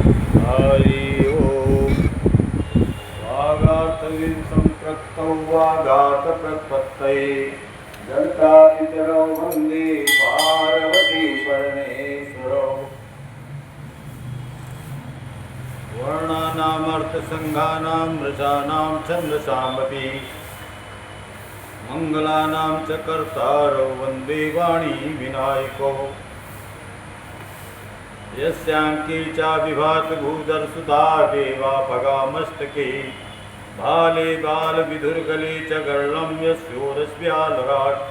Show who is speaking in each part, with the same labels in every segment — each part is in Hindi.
Speaker 1: हरि ओम। वागार्थविसंपृक्तौ वागार्थप्रत्पत्तये जगतापितरौ वन्दे पार्वती परमेश्वरौ। वर्णानामर्थसङ्घानां रसानां छन्दसामपि मङ्गलानां च कर्तारौ वन्दे वाणी विनायकौ। यस्यांके चाभिभाति भूधरसुता देवापगामस्तके भाले बालविधुर्गले च गर्लं यस्योरस्यालराट्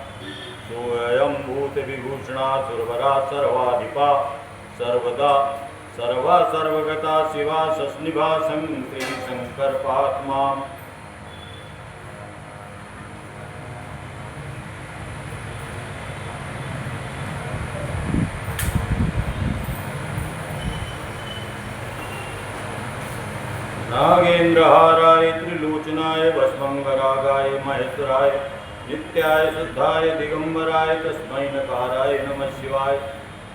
Speaker 1: सोऽयं भूतविभूषणा सुरवरा सर्वाधिपा सर्वदा सर्वा सर्वगता शिवा सस्निभा श्रीशङ्करपात्मा। नागेन्द्रहाराय त्रिलोचनाय भस्मंगरागाय महेश्वराय नित्याय शुद्धाय दिगंबराय तस्मै नकाराय नमः शिवाय।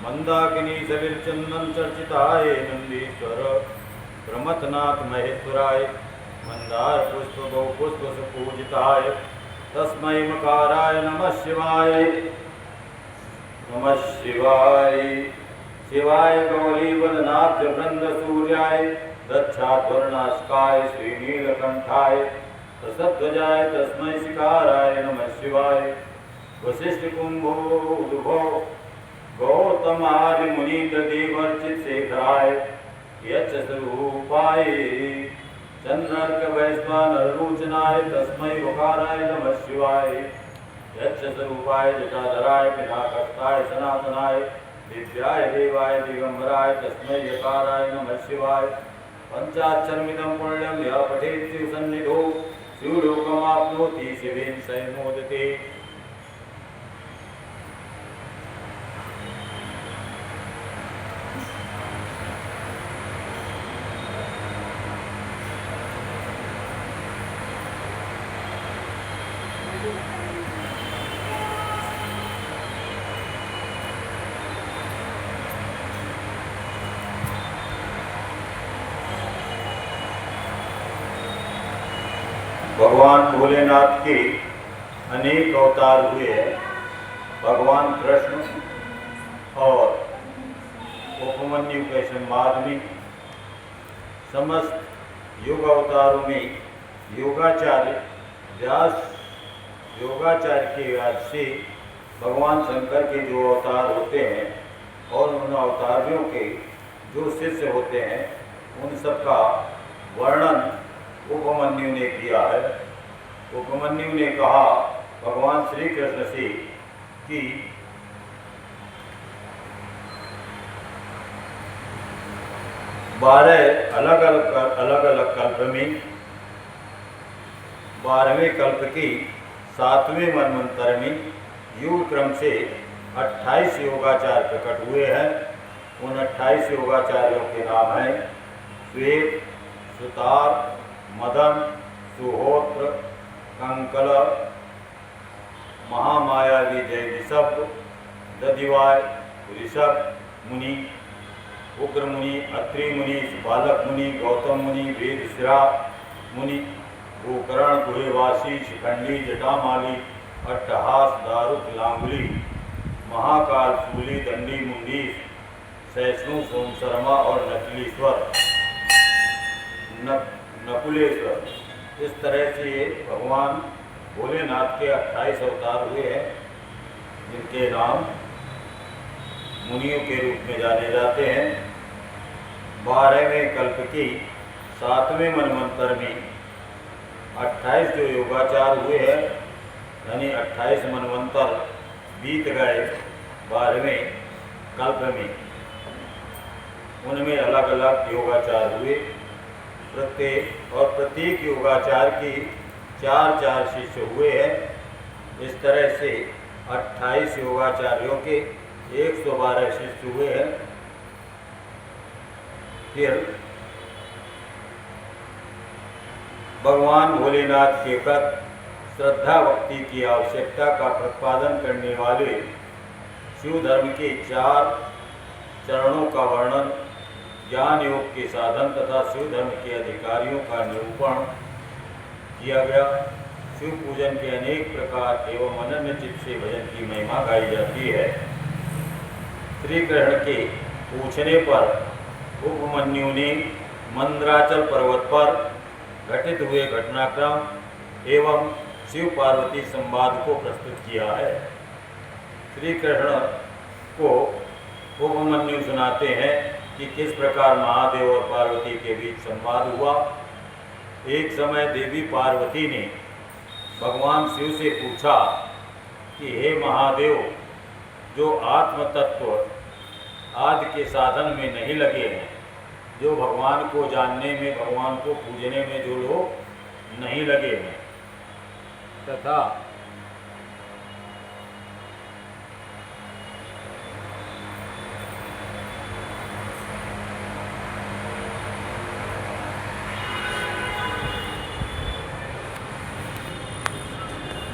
Speaker 1: मंदाकिनी सलिलचंदन चर्चिताय नंदीश्वर प्रमथनाथ महेश्वराय मंदार पुष्प बहुपुष्प सुपूजिताय तस्मै मकाराय नमः शिवाय। नमः शिवाय। शिवाय गौरी वदनाब्ज वृंद सूर्याय दक्षाध्वर्णास्काय श्रीनीलकंठाय प्रसध्वजाय तस्मै शिकाराय नमः शिवाय। वशिष्ठ कुंभोद्भव गौतमादि मुनीन्द्रदेवर्चित शेखराय यच्च स्वरूपाय चंद्रार्क वैश्वानरलोचनाय तस्मै वकाराय नमः शिवाय। यच्च स्वरूपाय जटाधराय पिनाकस्ताय सनातनाय दिव्याय देवाय दिगंबराय तस्मै यकाराय नमः शिवाय। पंचाक्षरमिदं पुण्यं यः पठेत् शिवसन्निधौ शिवलोकमाप्नोति शिवेन सह मोदते। भगवान भोलेनाथ के अनेक अवतार हुए हैं। भगवान कृष्ण और उपमन्यु के संवाद में समस्त योग अवतारों में योगाचार्य के याद से भगवान शंकर के जो अवतार होते हैं और उन अवतारियों के जो शिष्य होते हैं उन सबका वर्णन उपमन्यु ने किया है। उपमन्यु ने कहा भगवान श्री कृष्ण से कि बारह अलग अलग कल्प में 12वें कल्प की 7वें मनवंतर में युग क्रम से 28 योगाचार प्रकट हुए हैं। उन 28 योगाचार्यों के नाम हैं श्वेत, सुतार, मदन, सुहोत्र, कंकल, महामायावी जय ऋषभ, दधिवाय, ऋषभ मुनि, उग्र मुनि, अत्रि मुनि, बालक मुनि, गौतम मुनि, वेदशिरा मुनि, गोकर्ण, गुहेवासी, शिखंडी, जटामाली, अट्टहास, दारुक, लांगुली, महाकाल, शूली, दंडी, मुंडी, सैष्णु, सोम शर्मा और नकुलेश्वर। इस तरह से भगवान भोलेनाथ के 28 अवतार हुए हैं जिनके नाम मुनियों के रूप में जाने जाते हैं। 12वें कल्प की 7वें मनवंतर में 28 जो योगाचार हुए हैं यानी 28 मनवंतर बीत गए 12वें कल्प में, उनमें अलग अलग योगाचार हुए। प्रत्येक योगाचार की 4 शिष्य हुए हैं। इस तरह से 28 योगाचार्यों के 112 शिष्य हुए हैं। फिर भगवान भोलेनाथ के प्रति श्रद्धा भक्ति की आवश्यकता का प्रतिपादन करने वाले शिव धर्म के 4 चरणों का वर्णन ज्ञान योग के साधन तथा शिव धर्म के अधिकारियों का निरूपण किया गया। शिव पूजन के अनेक प्रकार एवं अनन्य चित्त से भजन की महिमा गाई जाती है। श्री कृष्ण के पूछने पर उपमन्यु ने मंदराचल पर्वत पर घटित हुए घटनाक्रम एवं शिव पार्वती संवाद को प्रस्तुत किया है। श्री कृष्ण को उपमन्यु सुनाते हैं कि किस प्रकार महादेव और पार्वती के बीच संवाद हुआ। एक समय देवी पार्वती ने भगवान शिव से पूछा कि हे महादेव, जो आत्म तत्व आदि के साधन में नहीं लगे हैं, जो भगवान को जानने में, भगवान को पूजने में जो लोग नहीं लगे हैं, तथा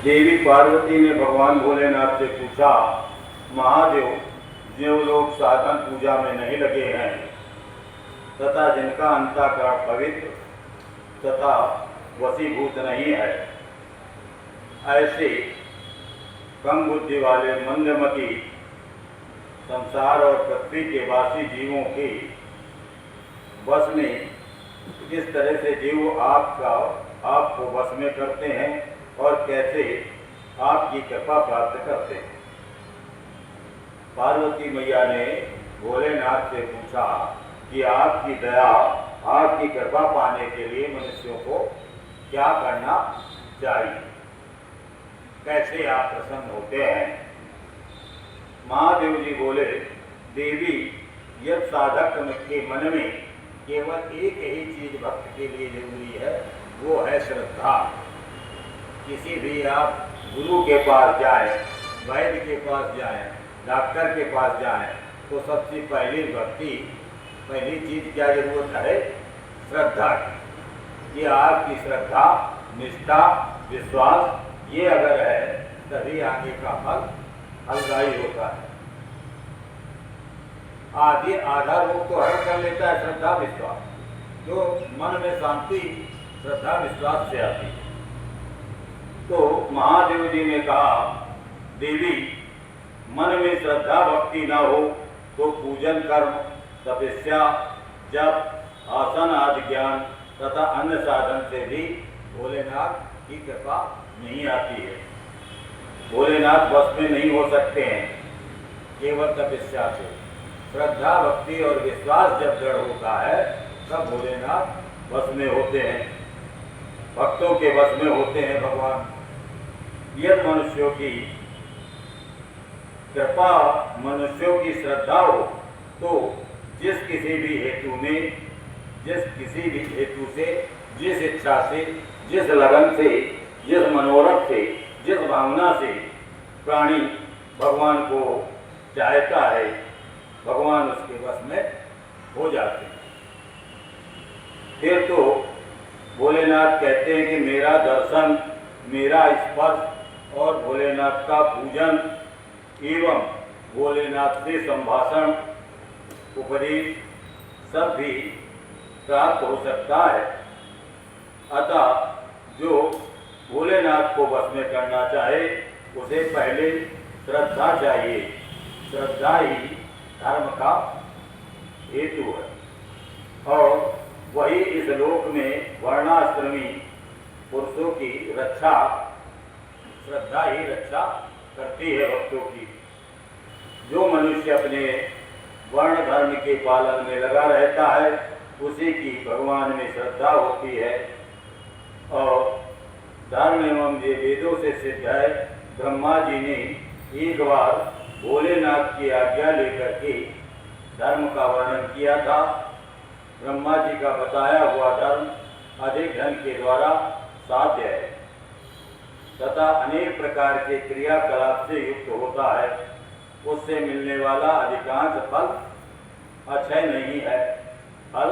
Speaker 1: देवी पार्वती ने भगवान भोलेनाथ से पूछा, महादेव, जो लोग साधन पूजा में नहीं लगे हैं तथा जिनका अंतःकरण पवित्र तथा वशीभूत नहीं है, ऐसे कम बुद्धि वाले मंदमती संसार और पृथ्वी के वासी जीवों के वश में किस तरह से जीव आपको वश में करते हैं और कैसे आपकी कृपा प्राप्त करते हैं। पार्वती मैया ने भोलेनाथ से पूछा कि आपकी दया, आपकी कृपा पाने के लिए मनुष्यों को क्या करना चाहिए, कैसे आप प्रसन्न होते हैं। महादेव जी बोले, देवी, यदि साधक के मन में केवल एक ही चीज भक्त के लिए जरूरी है, वो है श्रद्धा। किसी भी आप गुरु के पास जाएं, वैद्य के पास जाएं, डॉक्टर के पास जाएं, तो सबसे पहली पहली चीज क्या जरूरत है? श्रद्धा की। ये आपकी श्रद्धा, निष्ठा, विश्वास ये अगर है तभी आगे का फलदायी होता है। आधा रोग तो हल कर लेता है श्रद्धा विश्वास, जो मन में शांति श्रद्धा विश्वास से आती है। तो महादेव जी ने कहा, देवी, मन में श्रद्धा भक्ति न हो तो पूजन कर्म, तपस्या, जप, आसन आदि ज्ञान तथा अन्य साधन से भी भोलेनाथ की कृपा नहीं आती है। भोलेनाथ बस में नहीं हो सकते हैं केवल तपस्या से। श्रद्धा भक्ति और विश्वास जब दृढ़ होता है तब भोलेनाथ बस में होते हैं, भक्तों के बस में होते हैं भगवान। यदि मनुष्यों की कृपा, मनुष्यों की श्रद्धा हो तो जिस किसी भी हेतु से, जिस इच्छा से, जिस लगन से, जिस मनोरथ से, जिस भावना से प्राणी भगवान को चाहता है, भगवान उसके वश में हो जाते हैं। फिर तो भोलेनाथ कहते हैं कि मेरा दर्शन, मेरा स्पर्श और भोलेनाथ का पूजन एवं भोलेनाथ से संभाषण, उपदेश सब भी प्राप्त हो सकता है। अतः जो भोलेनाथ को वश में करना चाहे उसे पहले श्रद्धा चाहिए। श्रद्धा ही धर्म का हेतु है और वही इस लोक में वर्णाश्रमी पुरुषों की रक्षा, श्रद्धा ही रक्षा करती है भक्तों की। जो मनुष्य अपने वर्ण धर्म के पालन में लगा रहता है उसी की भगवान में श्रद्धा होती है। और धर्म एवं ये वेदों से सिद्ध है, ब्रह्मा जी ने एक बार भोलेनाथ की आज्ञा लेकर के धर्म का वर्णन किया था। ब्रह्मा जी का बताया हुआ धर्म अधिक ढंग के द्वारा साध्य है तथा अनेक प्रकार के क्रियाकलाप से युक्त होता है। उससे मिलने वाला अधिकांश फल अक्षय नहीं है। फल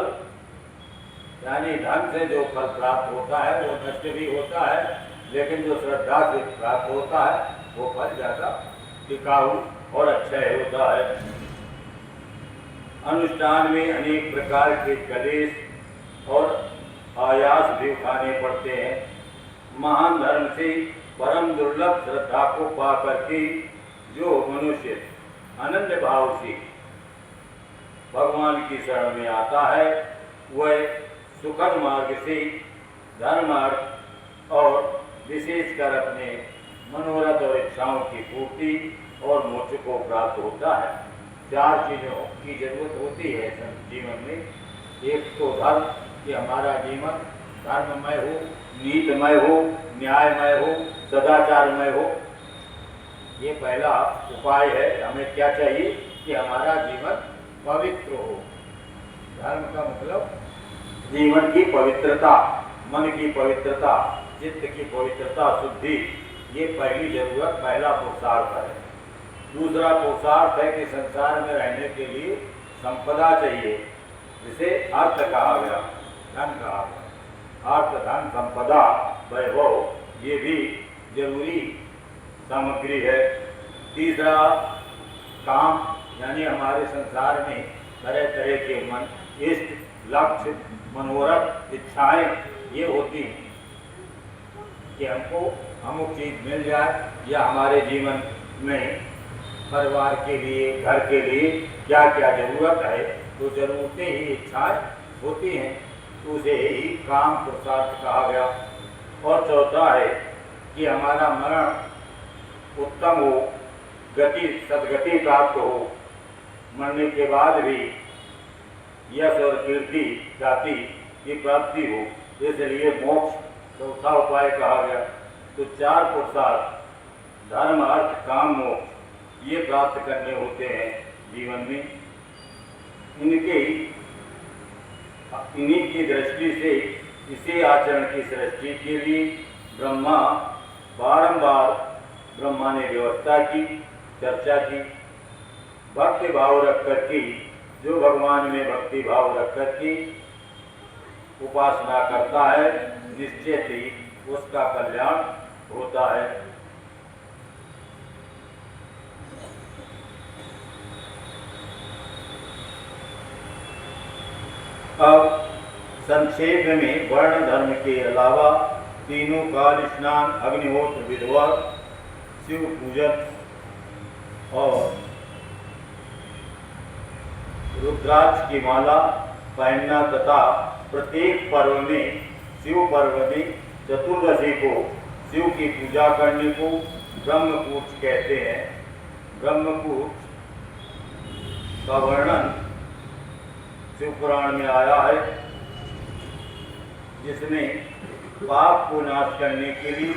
Speaker 1: यानी धन से जो फल प्राप्त होता है वो नष्ट भी होता है, लेकिन जो श्रद्धा से प्राप्त होता है वो फल ज़्यादा टिकाऊ और अक्षय होता है। अनुष्ठान में अनेक प्रकार के क्लेश और आयास भी उठाने पड़ते हैं। महान धर्म से परम दुर्लभ श्रद्धा को पा करके जो मनुष्य अनन्य भाव से भगवान की शरण में आता है, वह सुखद मार्ग से धर्म अर्थ और विशेषकर अपने मनोरथ और इच्छाओं की पूर्ति और मोक्ष को प्राप्त होता है। 4 चीज़ों की जरूरत होती है जीवन में। एक तो धर्म, कि हमारा जीवन धर्ममय हो, नीतिमय हो, न्यायमय हो, सदाचारमय हो। ये पहला उपाय है। हमें क्या चाहिए कि हमारा जीवन पवित्र हो। धर्म का मतलब जीवन की पवित्रता, मन की पवित्रता, चित्त की पवित्रता, शुद्धि। ये पहली जरूरत, पहला पुरुषार्थ है। दूसरा पुरुषार्थ है कि संसार में रहने के लिए संपदा चाहिए, जिसे अर्थ कहा गया, धन कहा गया। अर्थ, धन, संपदा, वैभव, ये भी जरूरी सामग्री है। तीसरा काम, यानी हमारे संसार में तरह तरह के मन, इष्ट, लक्ष्य, मनोरथ, इच्छाएं ये होती हैं कि हमको अमुक चीज मिल जाए, या हमारे जीवन में परिवार के लिए, घर के लिए क्या क्या जरूरत है, तो जरूरतें ही इच्छाएं होती हैं, तो उसे ही काम पुरुषार्थ कहा गया। और चौथा है कि हमारा मरण उत्तम हो, गति सदगति प्राप्त हो, मरने के बाद भी यश और कीर्ति, ख्याति की प्राप्ति हो, इसलिए मोक्ष चौथा उपाय कहा गया। तो 4 पुरुषार्थ, धर्म, अर्थ, काम, मोक्ष, ये प्राप्त करने होते हैं जीवन में। इन्हीं की दृष्टि से इसी आचरण की सृष्टि के लिए ब्रह्मा बारंबार ब्रह्मा ने व्यवस्था की, चर्चा की। भक्ति भाव रख कर के, जो भगवान में भक्ति भाव रख कर के उपासना करता है, निश्चित ही उसका कल्याण होता है। अब संक्षेप में वर्ण धर्म के अलावा तीनों काल स्नान, अग्निहोत्र, विधवा, शिव पूजन और रुद्राक्ष की माला पहनना तथा प्रत्येक पर्व में, शिव पर्व में चतुर्दशी को शिव की पूजा करने को ब्रह्मकूट कहते हैं। ब्रह्मकूट का वर्णन शिव पुराण में आया है, जिसमें पाप को नाश करने के लिए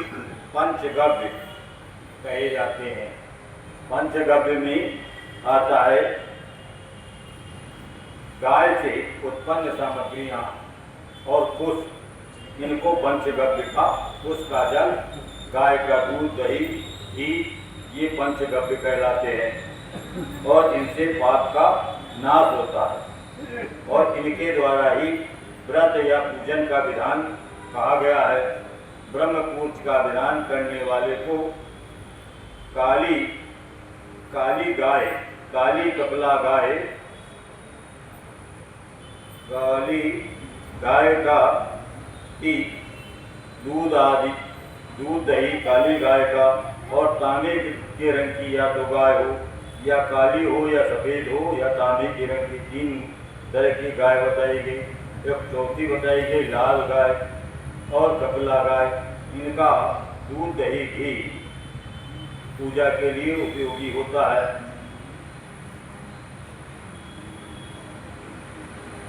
Speaker 1: पंचगव्य कहे जाते हैं। पंचगव्य में आता है गाय से उत्पन्न सामग्रियां और कुश, इनको पंचगव्य का, कुश का जल, गाय का दूध, दही, घी, ये पंचगव्य कहलाते हैं और इनसे पाप का नाश होता है। और इनके द्वारा ही व्रत या पूजन का विधान कहा गया है। ब्रह्मकूट का विधान करने वाले को काली गाय, काली कपिला गाय, काली गाय का ही दूध आदि, दूध, दही, काली गाय का और तांबे के रंग की या तो गाय हो, या काली हो, या सफ़ेद हो, या तांबे के रंग की 3 तरह की गाय बताई गई। एक चौथी बताई गई लाल गाय और कपिला गाय। इनका दूध, दही, घी पूजा के लिए उपयोगी होता है।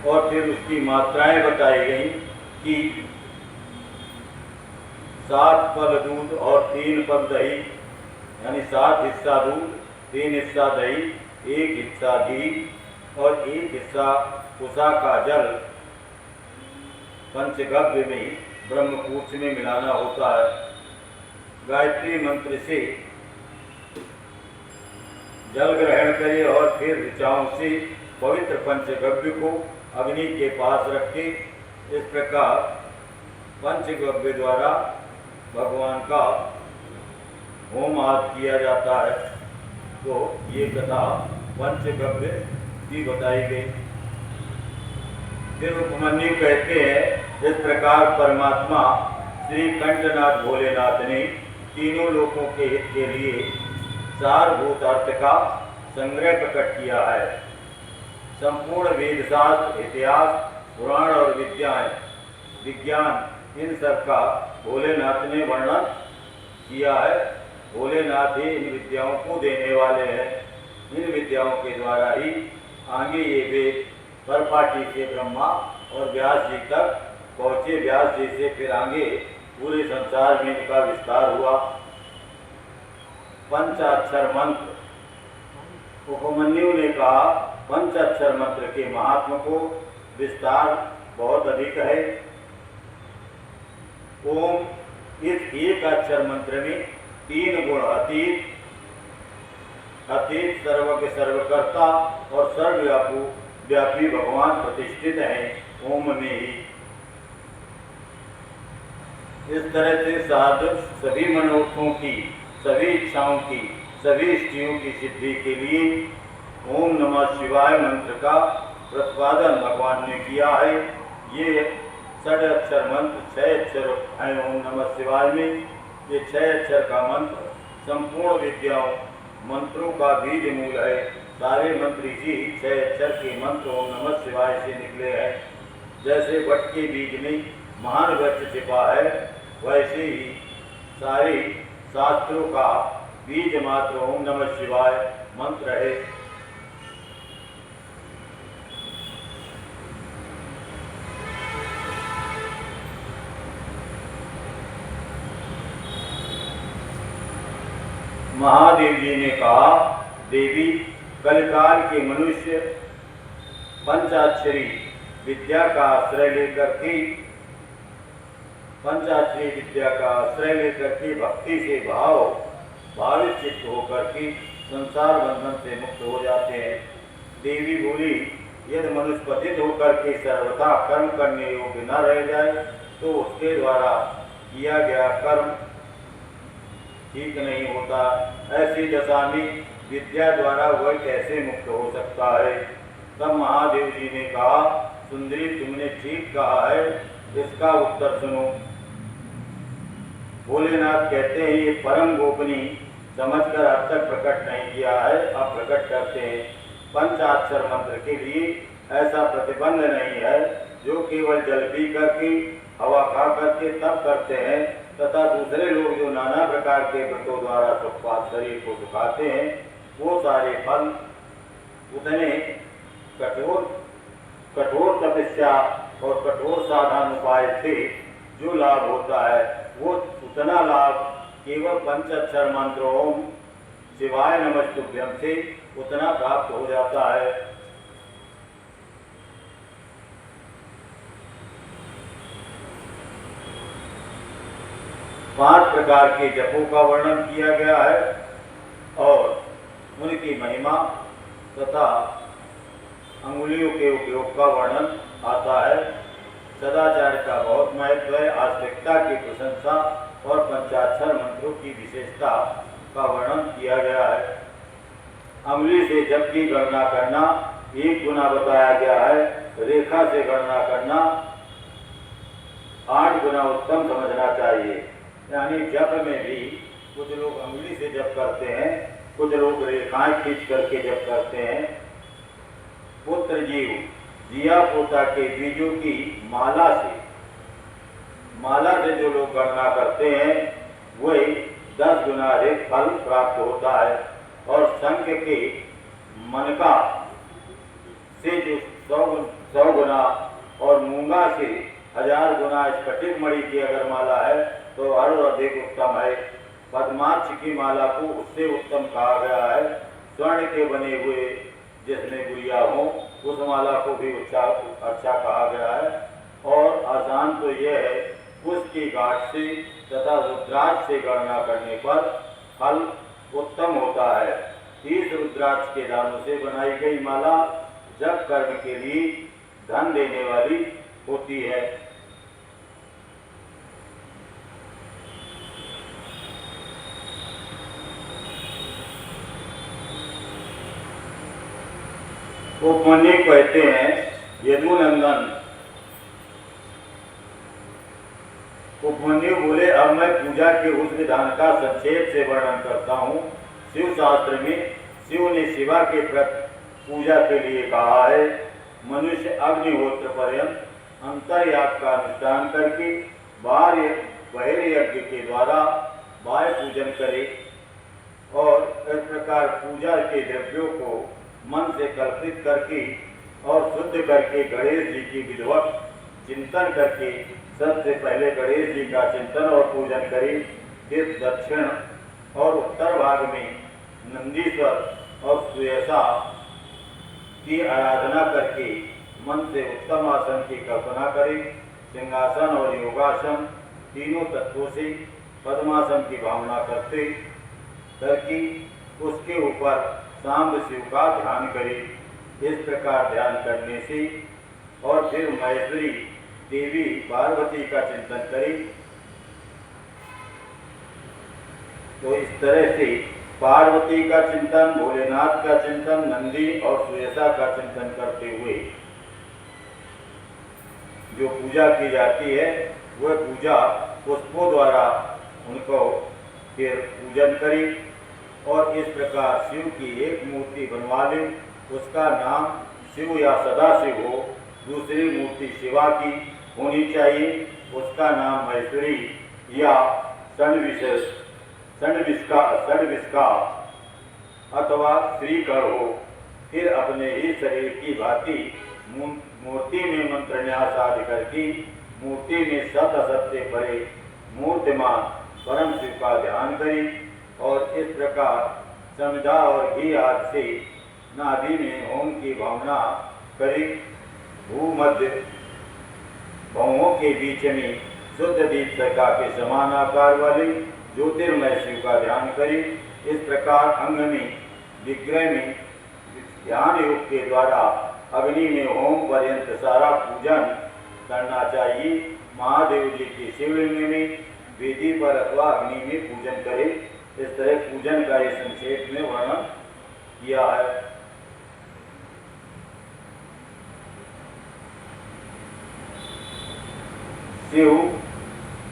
Speaker 1: और फिर उसकी मात्राएं बताई गई कि 7 पल दूध और 3 पल दही, यानी 7 हिस्सा दूध, 3 हिस्सा दही, 1 हिस्सा घी और 1 हिस्सा उषा का जल पंचगव्य में ब्रह्मकूट में मिलाना होता है। गायत्री मंत्र से जल ग्रहण करे और फिर ऋचाओं से पवित्र पंचगव्य को अग्नि के पास रखे। इस प्रकार पंचगव्य द्वारा भगवान का होम आदि किया जाता है। तो ये कथा पंचगव्य भी बताई गई। फिर उपमन्यु कहते हैं, इस प्रकार परमात्मा श्री कंठनाथ भोलेनाथ ने तीनों लोकों के हित के लिए सारभूत अर्थ का संग्रह प्रकट किया है। संपूर्ण वेदशास्त्र, इतिहास, पुराण और विज्ञान इन सब का भोलेनाथ ने वर्णन किया है। भोलेनाथ ही इन विद्याओं को देने वाले हैं। इन विद्याओं के द्वारा ही आगे ये वेद परपाटी से ब्रह्मा और व्यास जी तक पहुँचे। व्यास जी से फिर आगे पूरे संसार में इनका विस्तार हुआ। पंचाक्षर मंत्र, उपमन्यु ने कहा पंचाक्षर मंत्र के महात्म को विस्तार बहुत अधिक है। ओम इस एक अक्षर मंत्र में 3 गुण अतीत, सर्वज्ञ, सर्वकर्ता और सर्वव्यापी भगवान प्रतिष्ठित हैं ओम में ही। इस तरह से साधक सभी मनोरथों की, सभी इच्छाओं की, सभी इष्टियों की सिद्धि के लिए ओम नमः शिवाय मंत्र का प्रतिपादन भगवान ने किया है। ये 6 अक्षर मंत्र 6 अक्षर हैं ओम नमः शिवाय में। ये 6 अक्षर का मंत्र संपूर्ण विद्याओं मंत्रों का बीज मूल है। सारे मंत्र इसी 6 अक्षर के मंत्र ओम नमः शिवाय से निकले हैं। जैसे वट के बीज में महान वृक्ष छिपा है, वैसे ही सारे शास्त्रों का बीज मात्र ओम नमः शिवाय मंत्र है। महादेव जी ने कहा, देवी कलकाल के मनुष्य पंचाक्षरी विद्या का आश्रय लेकर के भक्ति से भावित चित्त होकर के संसार बंधन से मुक्त हो जाते हैं। देवी बोली, यदि मनुष्य पतित होकर के सर्वथा कर्म करने योग्य न रह जाए तो उसके द्वारा किया गया कर्म ठीक नहीं होता। ऐसी दशा में विद्या द्वारा वह कैसे मुक्त हो सकता है। तब महादेव जी ने कहा, सुंदरी तुमने ठीक कहा है, इसका उत्तर सुनो। भोलेनाथ कहते हैं, ये परम गोपनीय समझकर अब तक प्रकट नहीं किया है, अब प्रकट करते हैं। पंचाक्षर मंत्र के लिए ऐसा प्रतिबंध नहीं है जो केवल जल पी करके, हवा खा करके तब करते हैं, तथा दूसरे लोग जो नाना प्रकार के व्रतों द्वारा सुखपात शरीर को सुखाते हैं, वो सारे फल उतने कठोर तपस्या और कठोर साधन उपाय से जो लाभ होता है, वो उतना लाभ केवल पंचाक्षर मंत्र ओम शिवाय नमस्तुभ्यम से उतना प्राप्त हो जाता है। 5 प्रकार के जपों का वर्णन किया गया है और उनकी महिमा तथा अंगुलियों के उपयोग का वर्णन आता है। सदाचार का बहुत महत्व है, आस्तिकता की प्रशंसा और पंचाक्षर मंत्रों की विशेषता का वर्णन किया गया है। अंगुली से जप की गणना करना 1 गुना बताया गया है, रेखा से गणना करना 8 गुना उत्तम समझना चाहिए। यानी जप में भी कुछ लोग अंगुली से जप करते हैं, कुछ लोग रेखाएं खींच करके जप करते हैं। पुत्र जीव जिया पोता के बीजों की माला से जो लोग गणना करते हैं, वही 10 गुना अधिक फल प्राप्त होता है। और संख्य के मनका से जो 100 गुना और मूंगा से 1000 गुना स्फटिक मणि की अगर माला है तो और अधिक उत्तम है। पद्माक्ष की माला को उससे उत्तम कहा गया है। स्वर्ण के बने हुए जिसमें गुड़िया हो उस माला को भी अच्छा कहा गया है। और आसान तो यह है, उसकी गांठ से तथा रुद्राक्ष से गणना करने पर फल उत्तम होता है। 30 रुद्राक्ष के दानों से बनाई गई माला जप कर्म के लिए धन देने वाली होती है। उपमन्यु कहते हैं यदुनंदन। उपमन्यु बोले, अब मैं पूजा के उस विधान का संक्षेप से वर्णन करता हूँ। शिव शास्त्र में शिव ने शिवा के पूजा के लिए कहा है, मनुष्य अग्निहोत्र पर्यंत अंतर्याग का अनुष्ठान करके बहिर्यज्ञ के द्वारा बाह्य पूजन करे और इस प्रकार पूजा के द्रव्यों को मन से कल्पित करके और शुद्ध करके गणेश जी की विधिवत चिंतन करके सबसे पहले गणेश जी का चिंतन और पूजन करें। फिर दक्षिण और उत्तर भाग में नंदीश्वर और सुयसा की आराधना करके मन से उत्तम आसन की कल्पना करें। सिंहासन और योगासन तीनों तत्वों से पद्मासन की भावना करके उसके ऊपर सांब शिव का ध्यान करें। इस प्रकार ध्यान करने से और फिर महेश्वरी देवी पार्वती का चिंतन करें। तो इस तरह से पार्वती का चिंतन, भोलेनाथ का चिंतन, नंदी और सुयसा का चिंतन करते हुए जो पूजा की जाती है वह पूजा पुष्पों द्वारा उनको फिर पूजन करें और इस प्रकार शिव की एक मूर्ति बनवा लें। उसका नाम शिव या सदाशिव हो। दूसरी मूर्ति शिवा की होनी चाहिए, उसका नाम महेश्वरी या षण्विष्का अथवा श्रीकर हो। फिर अपने ही शरीर की भांति मूर्ति में मंत्रन्यास आदि करके मूर्ति में सत असत से भरे मूर्तिमान परम शिव का ध्यान करें और इस प्रकार समिधा और घी आदि से नाभि में ओम की भावना करें। भूमध्य भवों के बीच में शुद्ध दीप शंका के समान आकार वाले ज्योतिर्मय शिव का ध्यान करें। इस प्रकार अंग में विग्रह में ध्यान योग के द्वारा अग्नि में होम पर्यंत सारा पूजन करना चाहिए। महादेव जी की शिवलिंग में वेदी पर अथवा अग्नि में पूजन करें। इस तरह पूजन का ये संक्षेप में वर्णन किया है। शिव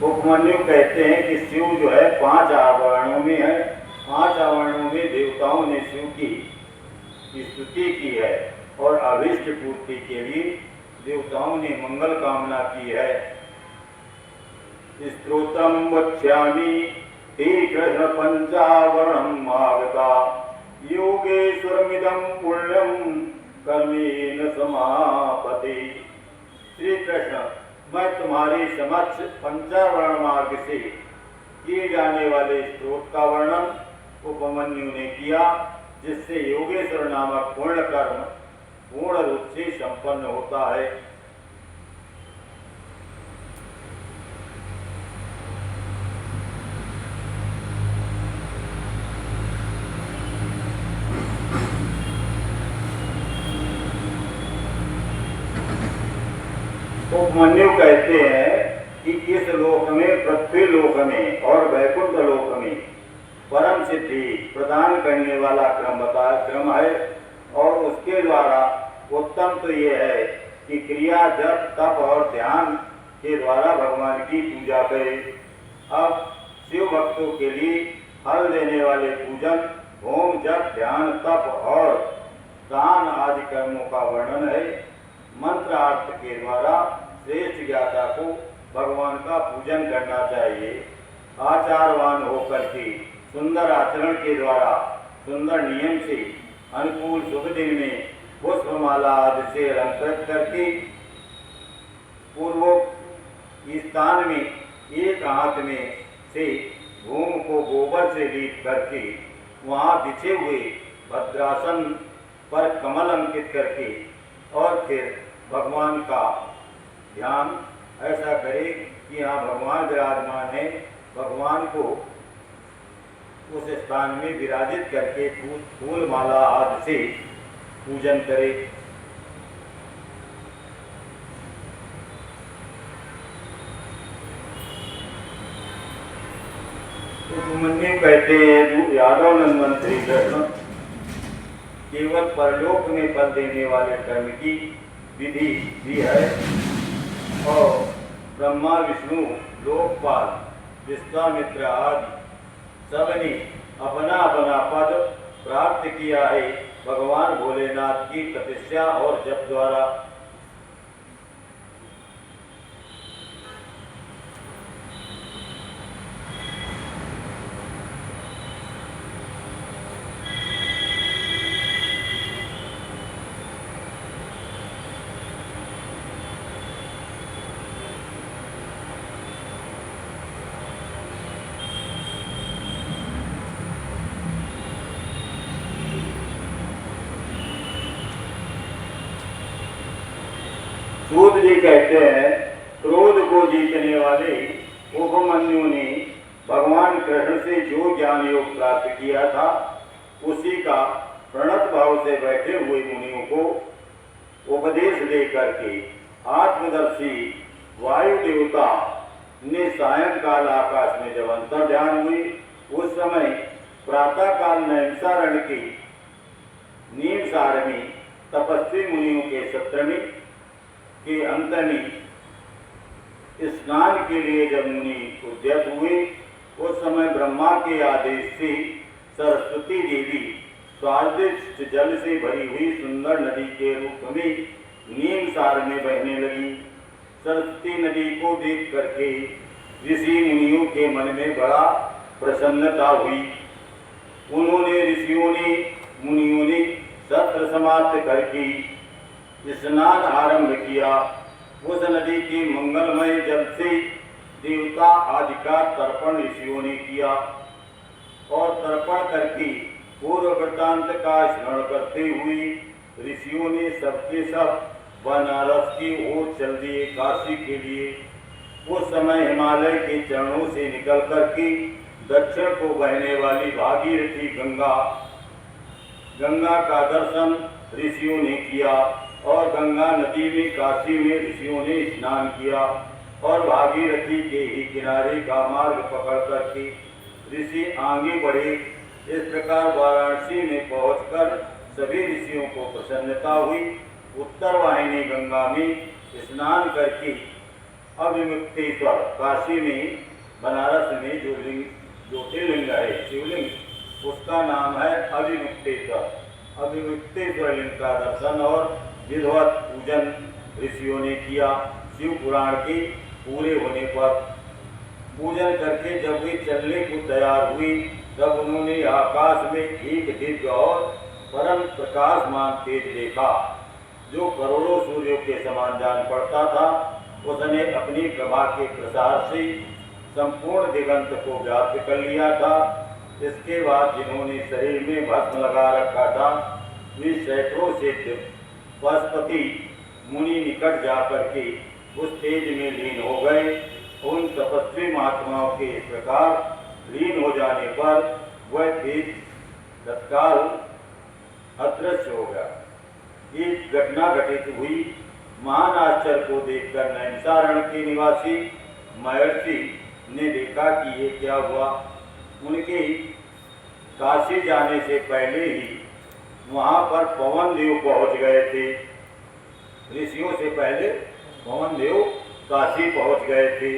Speaker 1: उपमन्यु कहते हैं कि शिव जो है 5 आवरणों में है। 5 आवरणों में देवताओं ने शिव की स्तुति की है और अभीष्ट पूर्ति के लिए देवताओं ने मंगल कामना की है। स्तोत्रम वक्ष्यामि ते कृष्ण पंचावरणम आगता योगेश्वरमिदं पुण्यम कर्मेण समापते। श्री कृष्ण, मैं तुम्हारे समक्ष पंचावरण मार्ग से किए जाने वाले स्त्रोत का वर्णन उपमन्यु ने किया, जिससे योगेश्वर नामक पूर्ण कर्म पूर्ण रूप से संपन्न होता है। उपमन्यु कहते हैं कि इस लोक में, पृथ्वी लोक में और वैकुंठ लोक में परम सिद्धि प्रदान करने वाला क्रम है और उसके द्वारा उत्तम तो ये है कि क्रिया, जप, तप और ध्यान के द्वारा भगवान की पूजा करें। अब शिव भक्तों के लिए फल देने वाले पूजन, होम, जप, ध्यान, तप और दान आदि कर्मों का वर्णन है। मंत्रार्थ के द्वारा श्रेष्ठ ज्ञाता को भगवान का पूजन करना चाहिए। आचारवान होकर के सुंदर आचरण के द्वारा सुंदर नियम से अनुकूल शुभ दिन में पुष्पमाला आदि से अलंकृत करके पूर्व स्थान में एक हाथ में से भूमि को गोबर से लीप करके वहाँ बिछे हुए भद्रासन पर कमल अंकित करके और फिर भगवान का ध्यान ऐसा करे कि यहाँ भगवान विराजमान है। भगवान को उस स्थान में विराजित करके फूल माला आदि से पूजन करे। उपमन्यु कहते हैं यादव नंदन श्री कृष्ण केवल परलोक में फल देने वाले कर्म की विधि भी है। और ब्रह्मा, विष्णु, लोकपाल, विश्वामित्र आदि सबने अपना अपना पद प्राप्त किया है भगवान भोलेनाथ की तपस्या और जप द्वारा। सूत जी कहते हैं, क्रोध को जीतने वाले उपमन्यु ने भगवान कृष्ण से जो ज्ञान योग प्राप्त किया था उसी का प्रणत भाव से बैठे हुए मुनियों को उपदेश देकर के आत्मदर्शी वायु देवता ने सायंकाल आकाश में जब अंतर ध्यान हुई, उस समय प्रातः काल नैमिषारण्य की नीमसार में तपस्वी मुनियों के सत्र में के अंत में स्नान के लिए जब मुनि उद्यत हुए, उस समय ब्रह्मा के आदेश से सरस्वती देवी स्वादिष्ट जल से भरी हुई सुंदर नदी के रूप में नीमसार में बहने लगी। सरस्वती नदी को देख करके ऋषि मुनियों के मन में बड़ा प्रसन्नता हुई। उन्होंने मुनियों ने सत्र समाप्त करके स्नान आरंभ किया। उस नदी के मंगलमय जल से देवता आदि का तर्पण ऋषियों ने किया और तर्पण करके पूर्व वृत्तांत का स्मरण करते हुए ऋषियों ने सबके सब बनारस की ओर चल दिए काशी के लिए। उस समय हिमालय के चरणों से निकल करके दक्षिण को बहने वाली भागीरथी गंगा का दर्शन ऋषियों ने किया और गंगा नदी में काशी में ऋषियों ने स्नान किया और भागीरथी के ही किनारे का मार्ग पकड़ करके ऋषि आगे बढ़े। इस प्रकार वाराणसी में पहुंचकर सभी ऋषियों को प्रसन्नता हुई। उत्तर वाहिनी गंगा में स्नान करके अभिमुक्तेश्वर काशी में बनारस में जो ज्योतिर्लिंग है शिवलिंग, उसका नाम है अभिमुक्तेश्वर। अभिमुक्तेश्वर लिंग का दर्शन और विधिवत पूजन ऋषियों ने किया। शिव पुराण के पूरे होने पर पूजन करके जब वे चलने को तैयार हुई, तब उन्होंने आकाश में एक दिव्य और परम प्रकाशमान तेज देखा जो करोड़ों सूर्यों के समान जान पड़ता था। उसने अपनी प्रभा के प्रसार से संपूर्ण दिगंत को व्याप्त कर लिया था। इसके बाद जिन्होंने शरीर में भस्म लगा रखा था, वे सैकड़ों से पशुपति मुनि निकट जाकर के उस तेज में लीन हो गए। उन तपस्वी महात्माओं के इस प्रकार लीन हो जाने पर वह तेज तत्काल अदृश्य हो गया। एक घटना घटित हुई। महान आश्चर्य को देखकर नैमिषारण्य के निवासी महर्षि ने देखा कि ये क्या हुआ। उनके काशी जाने से पहले ही वहाँ पर पवन देव पहुँच गए थे। ऋषियों से पहले पवन देव काशी पहुँच गए थे।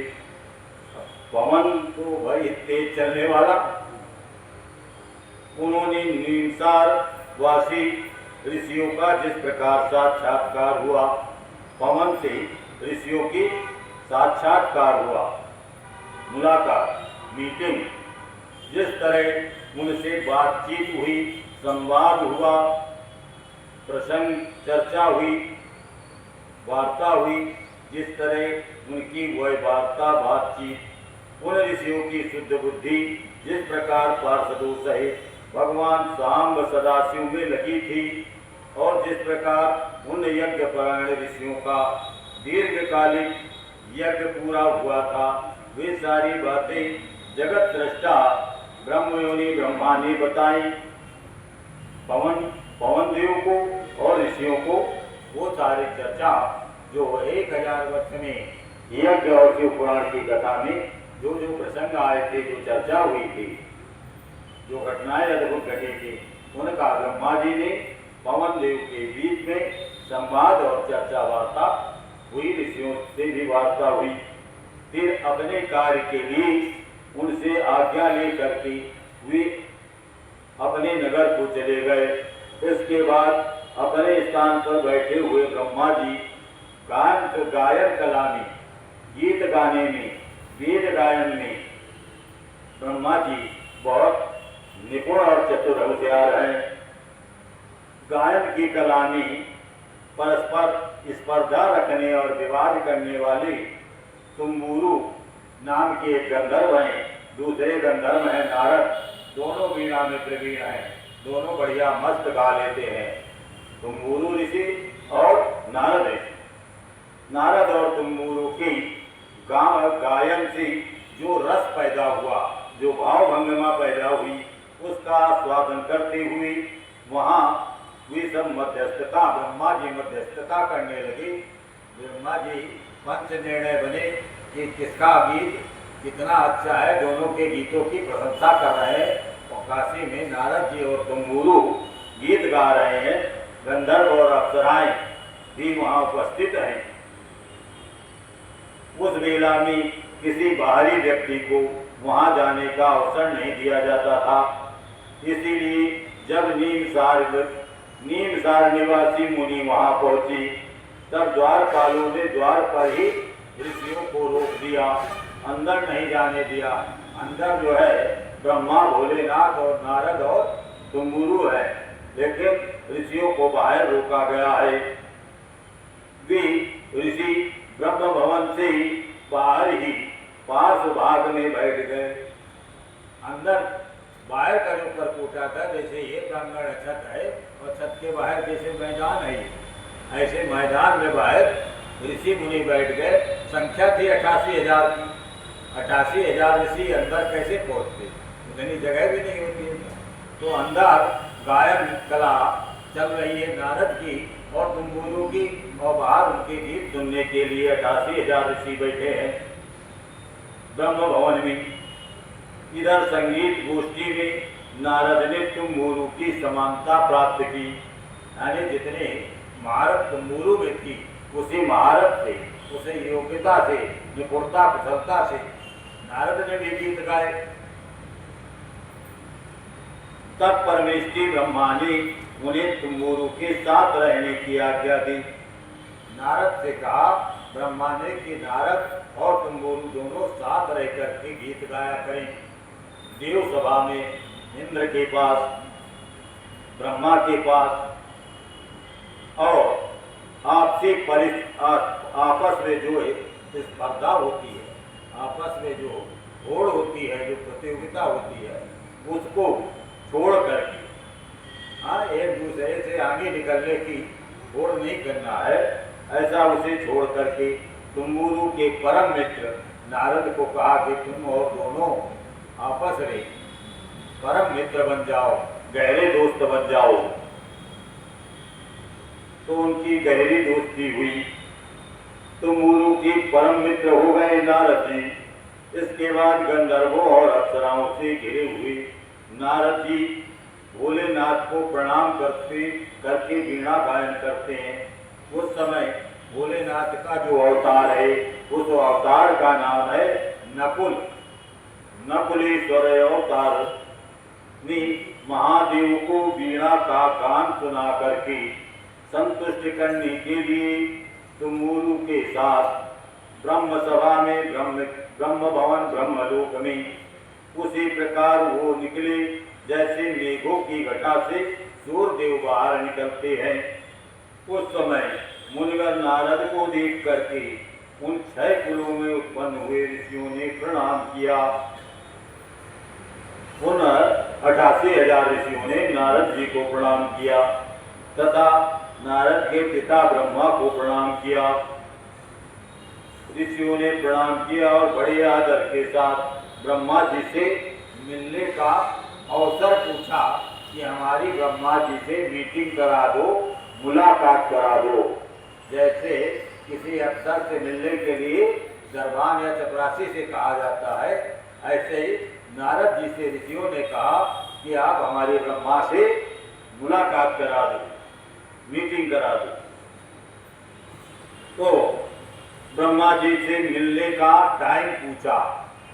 Speaker 1: पवन तो भाई तेज चलने वाला। उन्होंने नीमसार वासी ऋषियों का जिस प्रकार साक्षात्कार हुआ, पवन से ऋषियों की साक्षात्कार हुआ, मुलाकात, मीटिंग, जिस तरह उनसे बातचीत हुई, संवाद हुआ, प्रसंग चर्चा हुई, वार्ता हुई, जिस तरह उनकी वह वार्ता बातचीत उन ऋषियों की शुद्ध बुद्धि जिस प्रकार पार्षदों सहित भगवान सांब सदाशिव में लगी थी और जिस प्रकार उन यज्ञ परायण ऋषियों का दीर्घकालिक यज्ञ पूरा हुआ था, वे सारी बातें जगत सृष्टा ब्रह्मयोनि ब्रह्मा ने बताई पवन देव को और ऋषियों को। वो सारी चर्चा जो 1000 वर्ष में यज्ञ और शिव पुराण की कथा में जो जो प्रसंग आए थे, जो चर्चा हुई थी, जो घटनाएं अद्भुत घटी थी, उनका ब्रह्मा जी ने पवन देव के बीच में संवाद और चर्चा वार्ता हुई, ऋषियों से भी वार्ता हुई। फिर अपने कार्य के लिए उनसे आज्ञा लेकर के वे अपने नगर को चले गए। इसके बाद अपने स्थान पर बैठे हुए ब्रह्मा जी गायन कला में, गीत गाने में, वेद गायन में ब्रह्मा जी बहुत निपुण और चतुर होशियार हैं। गायन की कला में परस्पर स्पर्धा रखने और विवाद करने वाले तुम्बुरु नाम के एक गंधर्व हैं, दूसरे गंधर्व हैं नारद। दोनों वीणा में प्रवीण हैं, दोनों बढ़िया मस्त गा लेते हैं। तुम्बुरु ऋषि और नारद ऋषि। नारद और तुम्बुरु की गायन से जो रस पैदा हुआ, जो भाव भंगिमा पैदा हुई, उसका स्वादन करते हुए वहाँ वे सब मध्यस्थता, ब्रह्मा जी मध्यस्थता करने लगे। ब्रह्मा जी पंच निर्णय बने कि किसका गीत कितना अच्छा है, दोनों के गीतों की प्रशंसा कर रहे हैं। और काशी में नारद जी और तुम्बुरु गीत गा रहे हैं, गंधर्व और अप्सराएं भी वहाँ उपस्थित हैं। उस वेला में किसी बाहरी व्यक्ति को वहाँ जाने का अवसर नहीं दिया जाता था। इसीलिए जब नीमसार निवासी मुनि वहाँ पहुँची, तब द्वारपालों ने द्वार पर ही ऋषियों को रोक दिया, अंदर नहीं जाने दिया। अंदर जो है ब्रह्मा, भोलेनाथ और नारद और तुम्बुरु है, लेकिन ऋषियों को बाहर रोका गया है। वे ऋषि ब्रह्म भवन से बाहर ही पार्श्व भाग में बैठ गए। अंदर बाहर का जो परकोटा था, जैसे ये प्रांगण छत है और छत के बाहर जैसे मैदान है, ऐसे मैदान में बाहर ऋषि मुनि बैठ गए। संख्या थी 88,000 की। 88,000 ऋषि अंदर कैसे पहुँचते, उतनी जगह भी नहीं होती है। तो अंदर गायन कला चल रही है नारद की और तुम्बुरु की, और बाहर उनके गीत सुनने के लिए 88,000 ऋषि बैठे हैं ब्रह्म भवन में। इधर संगीत गोष्ठी में नारद ने तुम्बुरु की समानता प्राप्त की, यानी जितने महारत तुम्बुरु में थी, उसी महारत से, उसे योग्यता से, निपुणता, कुशलता से नारद ने भी गीत गाए। तब परमेष्ठी ब्रह्मा ने उन्हें तुम्बुरु के साथ रहने की आज्ञा दी। नारद से कहा ब्रह्मा ने कि नारद और तुम्बुरु दोनों साथ रहकर के गीत गाया करें। देव सभा में इंद्र के पास, ब्रह्मा के पास, और आपस में जो स्पर्धा होती है, आपस में जो होड़ होती है, जो प्रतियोगिता होती है, उसको छोड़ करके, हाँ, एक दूसरे से आगे निकलने की होड़ नहीं करना है, ऐसा उसे छोड़ करके तुम्बुरु के परम मित्र नारद को कहा कि तुम और दोनों आपस में परम मित्र बन जाओ, गहरे दोस्त बन जाओ। तो उनकी गहरी दोस्ती हुई, तुम्बुरु की परम मित्र हो गए नारद जी। इसके बाद गंधर्वों और अप्सराओं से घिरे हुए नारद जी भोलेनाथ को प्रणाम करके वीणा गायन करते हैं। उस समय भोलेनाथ का जो अवतार है, उस अवतार का नाम है नकुल। नकुलेश्वर अवतार ने महादेव को वीणा का गान सुना करके संतुष्ट करने के लिए तुम्बुरु के साथ ब्रह्म सभा में, ब्रह्म भवन ब्रह्मलोक में उसी प्रकार वो निकले जैसे मेघों की घटा से सूर्यदेव बाहर निकलते हैं। उस समय मुनिवर नारद को देख करके उन 6 कुलों में उत्पन्न हुए ऋषियों ने प्रणाम किया। उन 88,000 ऋषियों ने नारद जी को प्रणाम किया तथा नारद के पिता ब्रह्मा को प्रणाम किया। ऋषियों ने प्रणाम किया और बड़े आदर के साथ ब्रह्मा जी से मिलने का अवसर पूछा कि हमारी ब्रह्मा जी से मीटिंग करा दो, मुलाकात करा दो। जैसे किसी अफसर से मिलने के लिए दरबान या चपरासी से कहा जाता है, ऐसे ही नारद जी से ऋषियों ने कहा कि आप हमारे ब्रह्मा से मुलाकात करा दो। मीटिंग करा दो। तो ब्रह्मा जी से मिलने का टाइम पूछा,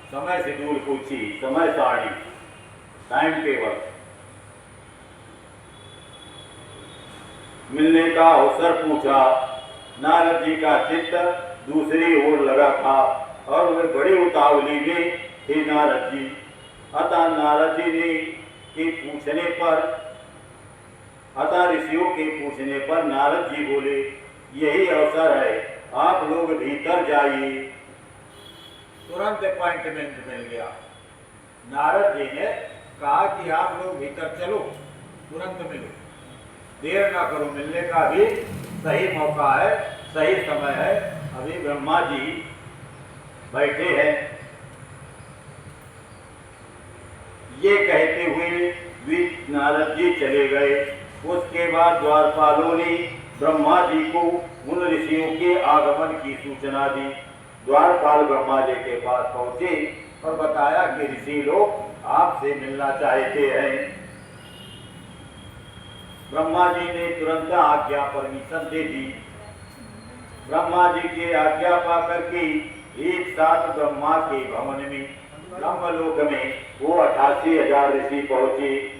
Speaker 1: समय शेड्यूल पूछी, समय सारणी, टाइम टेबल। मिलने का अवसर पूछा। नारद जी का चित्त दूसरी ओर लगा था और वे बड़ी उतावली में थे नारद जी। अतः नारद जी ने के पूछने पर, अतः ऋषियों के पूछने पर नारद जी बोले, यही अवसर है, आप लोग भीतर जाइए। तुरंत अपॉइंटमेंट मिल गया। नारद जी ने कहा कि आप लोग भीतर चलो, तुरंत मिलो, देर ना करो, मिलने का भी सही मौका है, सही समय है। अभी ब्रह्मा जी बैठे हैं। ये कहते हुए वे नारद जी चले गए। उसके बाद द्वारपालों ने ब्रह्मा जी को उन ऋषियों के आगमन की सूचना दी। द्वारपाल ब्रह्मा जी के पास पहुंचे और बताया कि ऋषि लोग आपसे मिलना चाहते हैं। ब्रह्मा जी ने तुरंत आज्ञा परमिशन दे दी। ब्रह्मा जी की आज्ञा पाकर के एक साथ ब्रह्मा के भवन में, ब्रह्मलोक में वो 88,000 ऋषि पहुंचे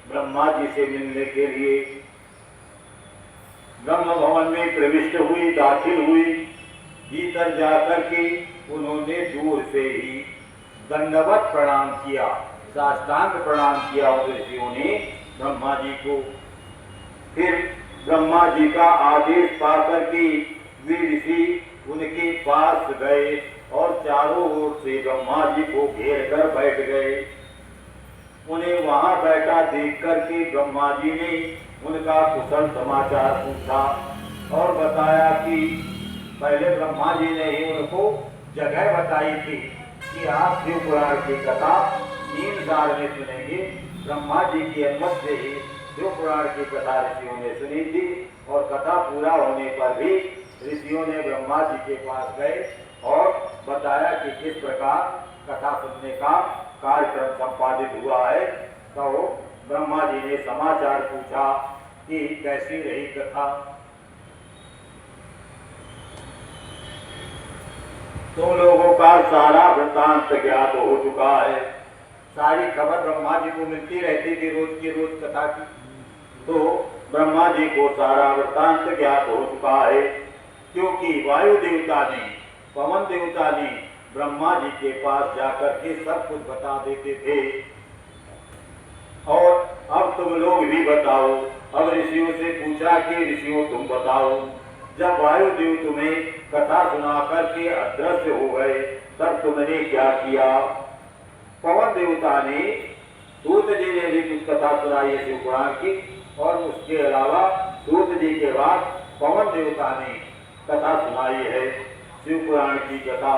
Speaker 1: ब्रह्मा जी से मिलने के लिए। ब्रह्म भवन में प्रविष्ट हुई, दाखिल हुई। भीतर जाकर के उन्होंने दूर से ही दंडवत प्रणाम किया, साष्टांग प्रणाम किया उन ऋषियों ने ब्रह्मा जी को। फिर ब्रह्मा जी का आदेश पाकर के वे ऋषि उनके पास गए और चारों ओर से ब्रह्मा जी को घेर कर बैठ गए। उन्हें वहां बैठा देख करके ब्रह्मा जी ने उनका कुशल समाचार पूछा और बताया कि पहले ब्रह्मा जी ने ही उनको जगह बताई थी कि आप शिव पुराण की कथा 3 साल में सुनेंगे। ब्रह्मा जी की अनुमति से ही शिव पुराण की कथा ऋषियों ने सुनी थी और कथा पूरा होने पर भी ऋषियों ने ब्रह्मा जी के पास गए और बताया कि किस प्रकार कथा सुनने का कार्यक्रम संपादित हुआ है। तो ब्रह्मा जी ने समाचार पूछा कि कैसी रही कथा। तुम लोगों का सारा वृत्तांत ज्ञात हो चुका है। सारी खबर ब्रह्मा जी को मिलती रहती थी रोज की रोज कथा की। तो ब्रह्मा जी को सारा वृत्तांत ज्ञात हो चुका है, क्योंकि वायु देवता ने, पवन देवता ने ब्रह्मा जी के पास जाकर के सब कुछ बता देते थे। और अब तुम लोग भी बताओ। अब ऋषियों से पूछा कि ऋषियों तुम बताओ, जब वायुदेव तुम्हें कथा सुना करके अदृश्य हो गए तब तुमने क्या किया? पवन देवता ने, सूत जी ने भी कुछ कथा सुनाई है शिव पुराण की, और उसके अलावा सूत जी के बाद पवन देवता ने कथा सुनाई है शिव पुराण की कथा।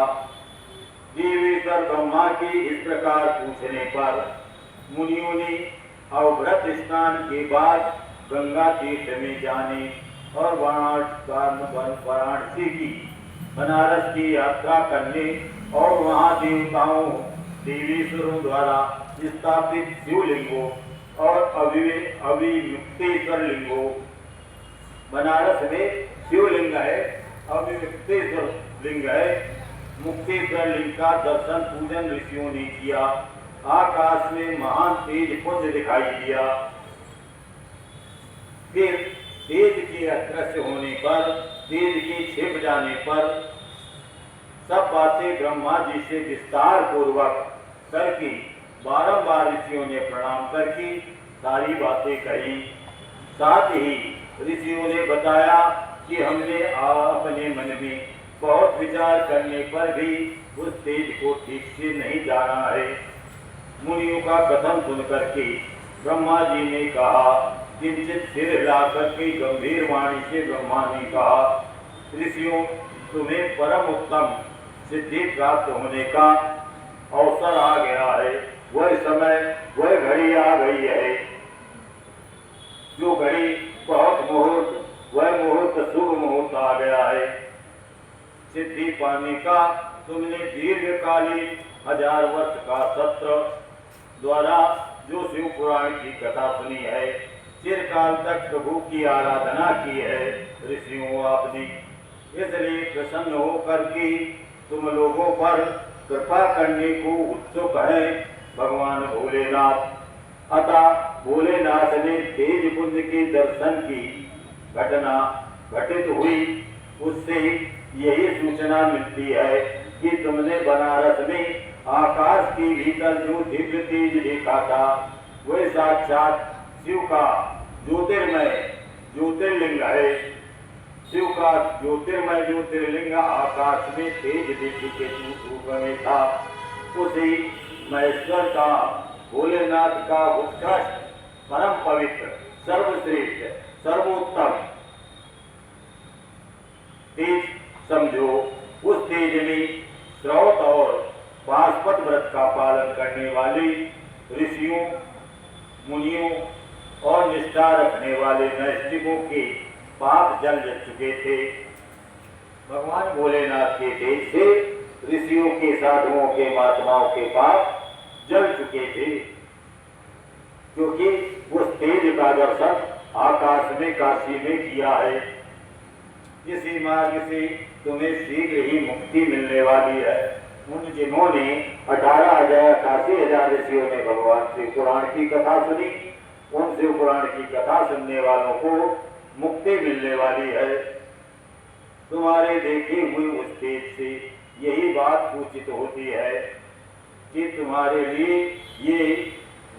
Speaker 1: देवेश्वर ब्रह्मा की इस प्रकार पूछने पर मुनियों ने अवव्रत स्नान के बाद गंगा तीर्थ में जाने और वाराणसी की, बनारस की यात्रा करने और वहाँ देवताओं देवीश्वरों द्वारा स्थापित शिवलिंगों और अविमुक्तेश्वर लिंगों, बनारस में शिवलिंग है, अविमुक्तेश्वर लिंग है, मुक्तेश्वर लिंग का दर्शन पूजन ऋषियों ने किया। आकाश में महान तेज पुंज दिखाई दिया। फिर तेज के अदृश्य होने पर, तेज के छिप जाने पर सब बातें ब्रह्मा जी से विस्तार पूर्वक करके बारंबार ऋषियों ने प्रणाम करके सारी बातें कही। साथ ही ऋषियों ने बताया कि हमने अपने मन में बहुत विचार करने पर भी उस तेज को ठीक से नहीं जाना है। मुनियों का कथन सुनकर के ब्रह्मा जी ने कहा, किंचित सिर हिलाकर के गंभीर वाणी से ब्रह्मा ने कहा, ऋषियों तुम्हें परम उत्तम सिद्धि प्राप्त होने का अवसर आ गया है। वह समय, वह घड़ी आ गई है। जो घड़ी बहुत मुहूर्त, वह मुहूर्त शुभ मुहूर्त आ गया है। सिद्धि पाने का तुमने दीर्घकालीन 1000 वर्ष का सत्र द्वारा जो शिव पुराण की कथा सुनी है, चिरकाल तक प्रभु की आराधना की है ऋषियों आपने, इसलिए प्रसन्न होकर के तुम लोगों पर कृपा करने को उत्सुक है भगवान भोलेनाथ। अतः भोलेनाथ ने तेज पुंज के दर्शन की घटना घटित हुई, उससे यही सूचना मिलती है कि तुमने बनारस में आकाश के भीतर जो दिव्य तेज देखा था वह साक्षात शिव का ज्योतिर्मय ज्योतिर्लिंग है। शिव का ज्योतिर्मय ज्योतिर्लिंग आकाश में तेज दिव्य के रूप में था। उसी महेश्वर का भोलेनाथ का उत्कृष्ट परम पवित्र सर्वश्रेष्ठ सर्वोत्तम तेज समझो। उस तेज में श्रौत और पाशुपत व्रत का पालन करने वाले ऋषियों मुनियों और निष्ठा रखने वाले नैष्ठिकों के पाप जल चुके थे। भगवान भोलेनाथ के तेज से ऋषियों के साधुओं के महात्माओं के पाप जल चुके थे, क्योंकि उस तेज का दर्शन आकाश में काशी में किया है। इसी मार्ग से तुम्हें शीघ्र ही मुक्ति मिलने वाली है। उन जिन्होंने 18,000 ऋषियों ने भगवान शिव पुराण की कथा सुनी, उन शिव पुराण की कथा सुनने वालों को मुक्ति मिलने वाली है। तुम्हारे देखे हुए उस तेज से यही बात सूचित होती है कि तुम्हारे लिए ये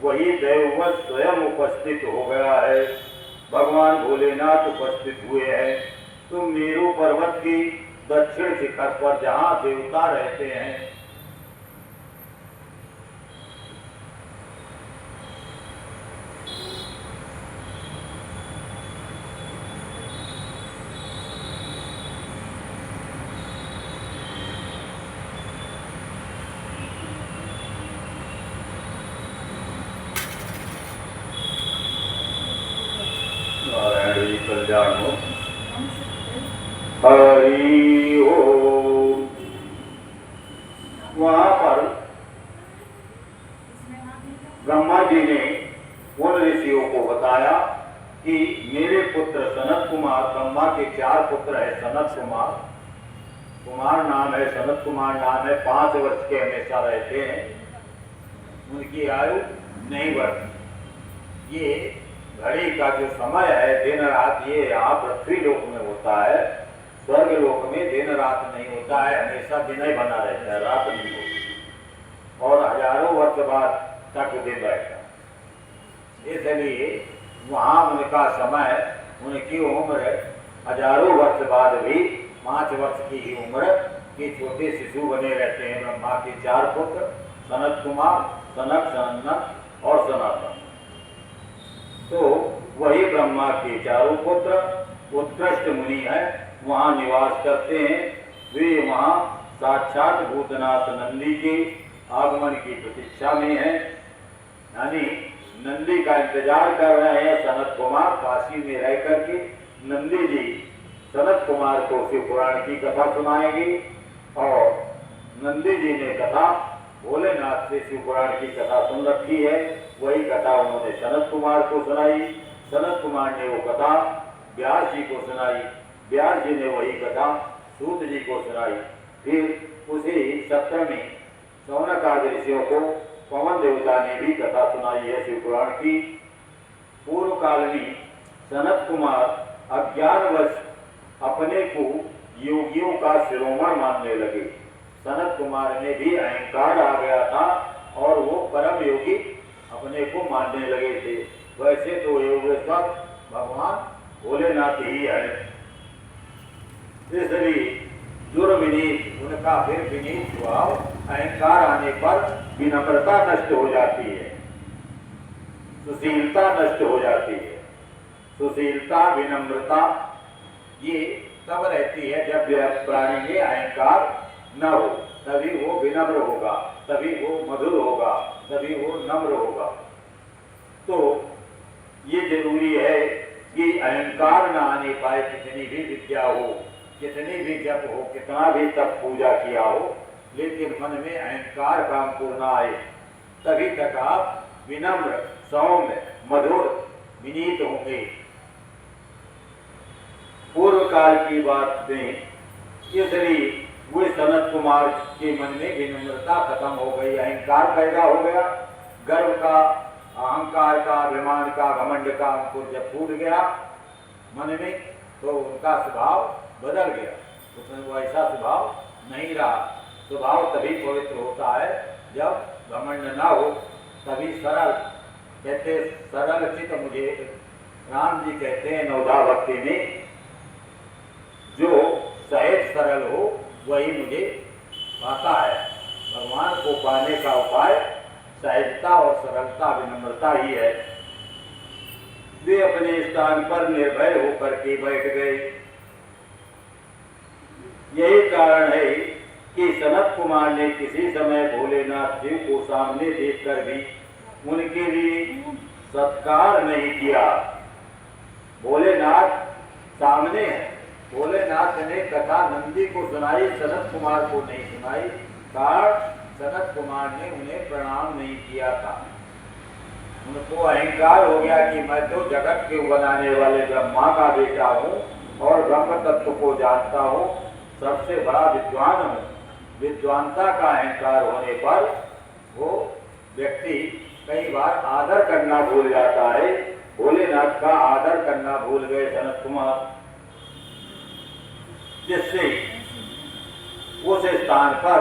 Speaker 1: वही दैववत स्वयं उपस्थित हो गया है। भगवान भोलेनाथ उपस्थित हुए हैं। तुम मेरू पर्वत की दक्षिण शिखर पर जहाँ देवता रहते हैं, नारायण कल्याण हो। हरि ओम। वहां पर ब्रह्मा जी ने उन ऋषियों को बताया कि मेरे पुत्र सनत कुमार, ब्रह्मा के 4 पुत्र है सनत कुमार, कुमार नाम है, सनत कुमार नाम है, 5 वर्ष के हमेशा रहते हैं, उनकी आयु नहीं बढ़ती। ये घड़ी का जो समय है दिन रात, ये यहाँ पृथ्वी लोक में होता है, स्वर्ग लोक में दिन रात नहीं होता है, हमेशा दिन ही बना रहता है, रात नहीं होती, और हजारों वर्ष बाद तक दिन रहता है। इसलिए वहाँ उनका समय, उनकी उम्र हजारों वर्ष बाद भी 5 वर्ष की ही उम्र के छोटे शिशु बने रहते हैं। ब्रह्मा के 4 पुत्र सनत कुमार, सनक, सनंदन और सनातन। तो वही ब्रह्मा के 4 पुत्र उत्कृष्ट मुनि हैं, वहाँ निवास करते हैं। वे वहाँ साक्षात भूतनाथ नंदी के आगमन की प्रतीक्षा में हैं, यानी नंदी का इंतजार कर रहे हैं। सनत कुमार काशी में रह करके नंदी जी सनत कुमार को शिव पुराण की कथा सुनाएंगे, और नंदी जी ने कथा भोलेनाथ से शिव पुराण की कथा सुन रखी है, वही कथा उन्होंने सनत कुमार को सुनाई। सनत कुमार ने वो कथा व्यास जी को सुनाई, व्यास जी ने वही कथा सूत जी को सुनाई। फिर उसी सत्र में शौनक आदि ऋषियों को पवन देवता ने भी कथा सुनाई है शिव पुराण की। पूर्व काल में सनत कुमार अज्ञानवश अपने को योगियों का शिरोमण मानने लगे। सनत कुमार में भी अहंकार आ गया था और वो परम योगी अपने को मानने लगे थे। वैसे तो योगेश्वर भगवान भोलेनाथ ही है। इसलिए दुर्विनीत उनका फिर विनीत स्वभाव, अहंकार आने पर विनम्रता नष्ट हो जाती है, सुशीलता नष्ट हो जाती है। सुशीलता विनम्रता ये तब रहती है जब प्राणी में अहंकार न हो, तभी वो विनम्र होगा, तभी वो मधुर होगा, तभी वो नम्र होगा। तो ये जरूरी है कि अहंकार न आने पाए। कितनी भी विद्या हो, कितनी भी जप हो, कितना भी तप पूजा किया हो, लेकिन मन में अहंकार काम को न आए, तभी तक आप विनम्र, सौम्य, मधुर विनीत होंगे। पूर्व काल की बात में इसलिए वे सनत कुमार के मन में विनम्रता खत्म हो गई, अहंकार पैदा हो गया, गर्व का, अहंकार का, अभिमान का, घमंड का उनको जब फूट गया मन में, तो उनका स्वभाव बदल गया। उसमें वो ऐसा स्वभाव नहीं रहा। स्वभाव तभी पवित्र होता है जब घमंड ना हो, तभी सरल। कहते सरल चित मुझे, राम जी कहते हैं नवधा भक्ति में, जो सहज सरल हो वही मुझे पाता है। भगवान को पाने का उपाय सहजता और सरलता, विनम्रता ही है। वे अपने स्थान पर निर्भय होकर के बैठ गए। यही कारण है कि सनत कुमार ने किसी समय भोलेनाथ जी को सामने देखकर भी उनके लिए सत्कार नहीं किया। भोलेनाथ सामने है, भोलेनाथ ने कथा नंदी को सुनाई, सनत कुमार को नहीं सुनाई। कारण सनत कुमार ने उन्हें प्रणाम नहीं किया था। उनको अहंकार हो गया कि मैं तो जगत के बनाने वाले ब्रह्मा का बेटा हूँ और ब्रह्म तत्व को जानता हूँ, सबसे बड़ा विद्वान हूँ। विद्वानता का अहंकार होने पर वो व्यक्ति कई बार आदर करना भूल जाता है। भोलेनाथ का आदर करना भूल गए सनत कुमार, जिससे उस स्थान पर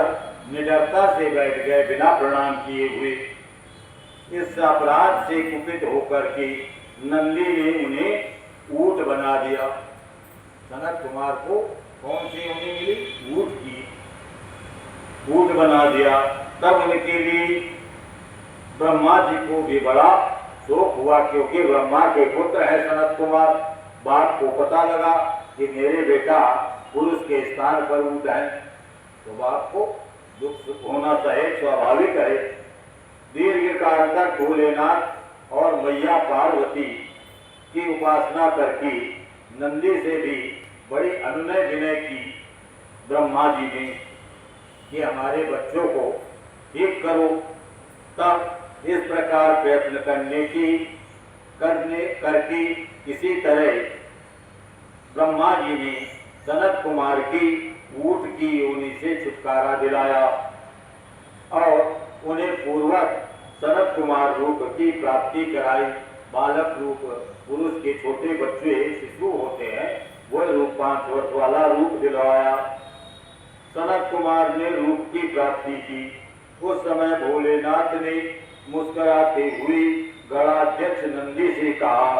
Speaker 1: निडरता से बैठ गए बिना प्रणाम किए हुए। इस अपराध से कुपित होकर के नंदी ने उन्हें ऊंट बना दिया। सनत कुमार को कौन सी ऊँट मिली? ऊंट की, ऊंट बना दिया। तब उनके लिए ब्रह्मा जी को भी बड़ा शोक हुआ, क्योंकि ब्रह्मा के पुत्र है सनत कुमार। बाप को पता लगा कि मेरे बेटा पुरुष के स्थान पर ऊंट है, तो बाप को दुख होना सहज स्वाभाविक है। दीर्घ काल तक भोलेनाथ और मैया पार्वती की उपासना करके नंदी से भी बड़ी अनुनय विनय की ब्रह्मा जी ने कि हमारे बच्चों को ठीक करो। तब इस प्रकार प्रयत्न करके किसी तरह ब्रह्मा जी ने सनत कुमार की ऊंट की योनि से छुटकारा दिलाया और उन्हें पूर्वक सनत कुमार रूप की प्राप्ति कराई। बालक रूप, पुरुष के छोटे बच्चे शिशु होते हैं, वह रूप 5 वर्ष वाला रूप दिलवाया। सनत कुमार ने रूप की प्राप्ति की। उस समय भोलेनाथ ने मुस्कुराते हुए गणाध्यक्ष नंदी से कहा,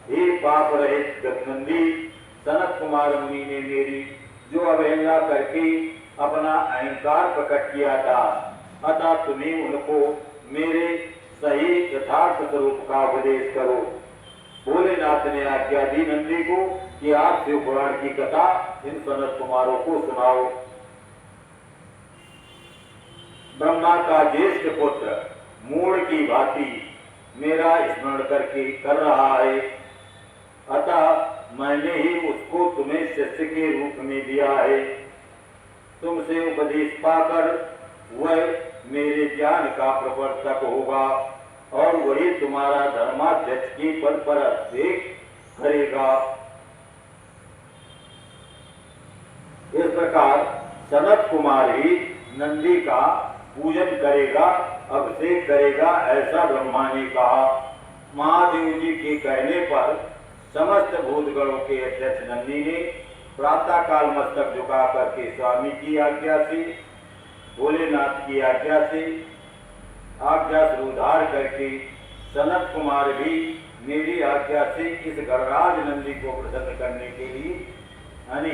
Speaker 1: हे पाप रहित नंदी, सनत कुमार मुनि ने मेरी जो अवहेलना करके अपना अहंकार प्रकट किया था, अतः तुम्हें उनको मेरे सही यथार्थ स्वरूप का उपदेश करो। भोलेनाथ ने आज्ञा दी नंदी को कि आप शिव पुराण की कथा इन सनत कुमारों को सुनाओ। ब्रह्मा का ज्येष्ठ पुत्र मूढ़ की भांति मेरा स्मरण करके कर रहा है, अतः मैंने ही उसको तुम्हें शिष्य के रूप में दिया है। तुमसे उपदेश पाकर वह मेरे ज्ञान का प्रवर्तक होगा और वही तुम्हारा धर्माध्यक्ष की पद पर अभिषेक करेगा। इस प्रकार सनत कुमार ही नंदी का पूजन करेगा, अभिषेक करेगा, ऐसा ब्रह्मा ने कहा। महादेव जी के कहने पर समस्त भूतगणों के अध्यक्ष नंदी ने प्रातः काल मस्तक झुका करके स्वामी की आज्ञा से, भोलेनाथ की आज्ञा से आज्ञा से उद्धार करके सनत कुमार भी मेरी आज्ञा से इस गणराज नंदी को प्रसन्न करने के लिए, यानी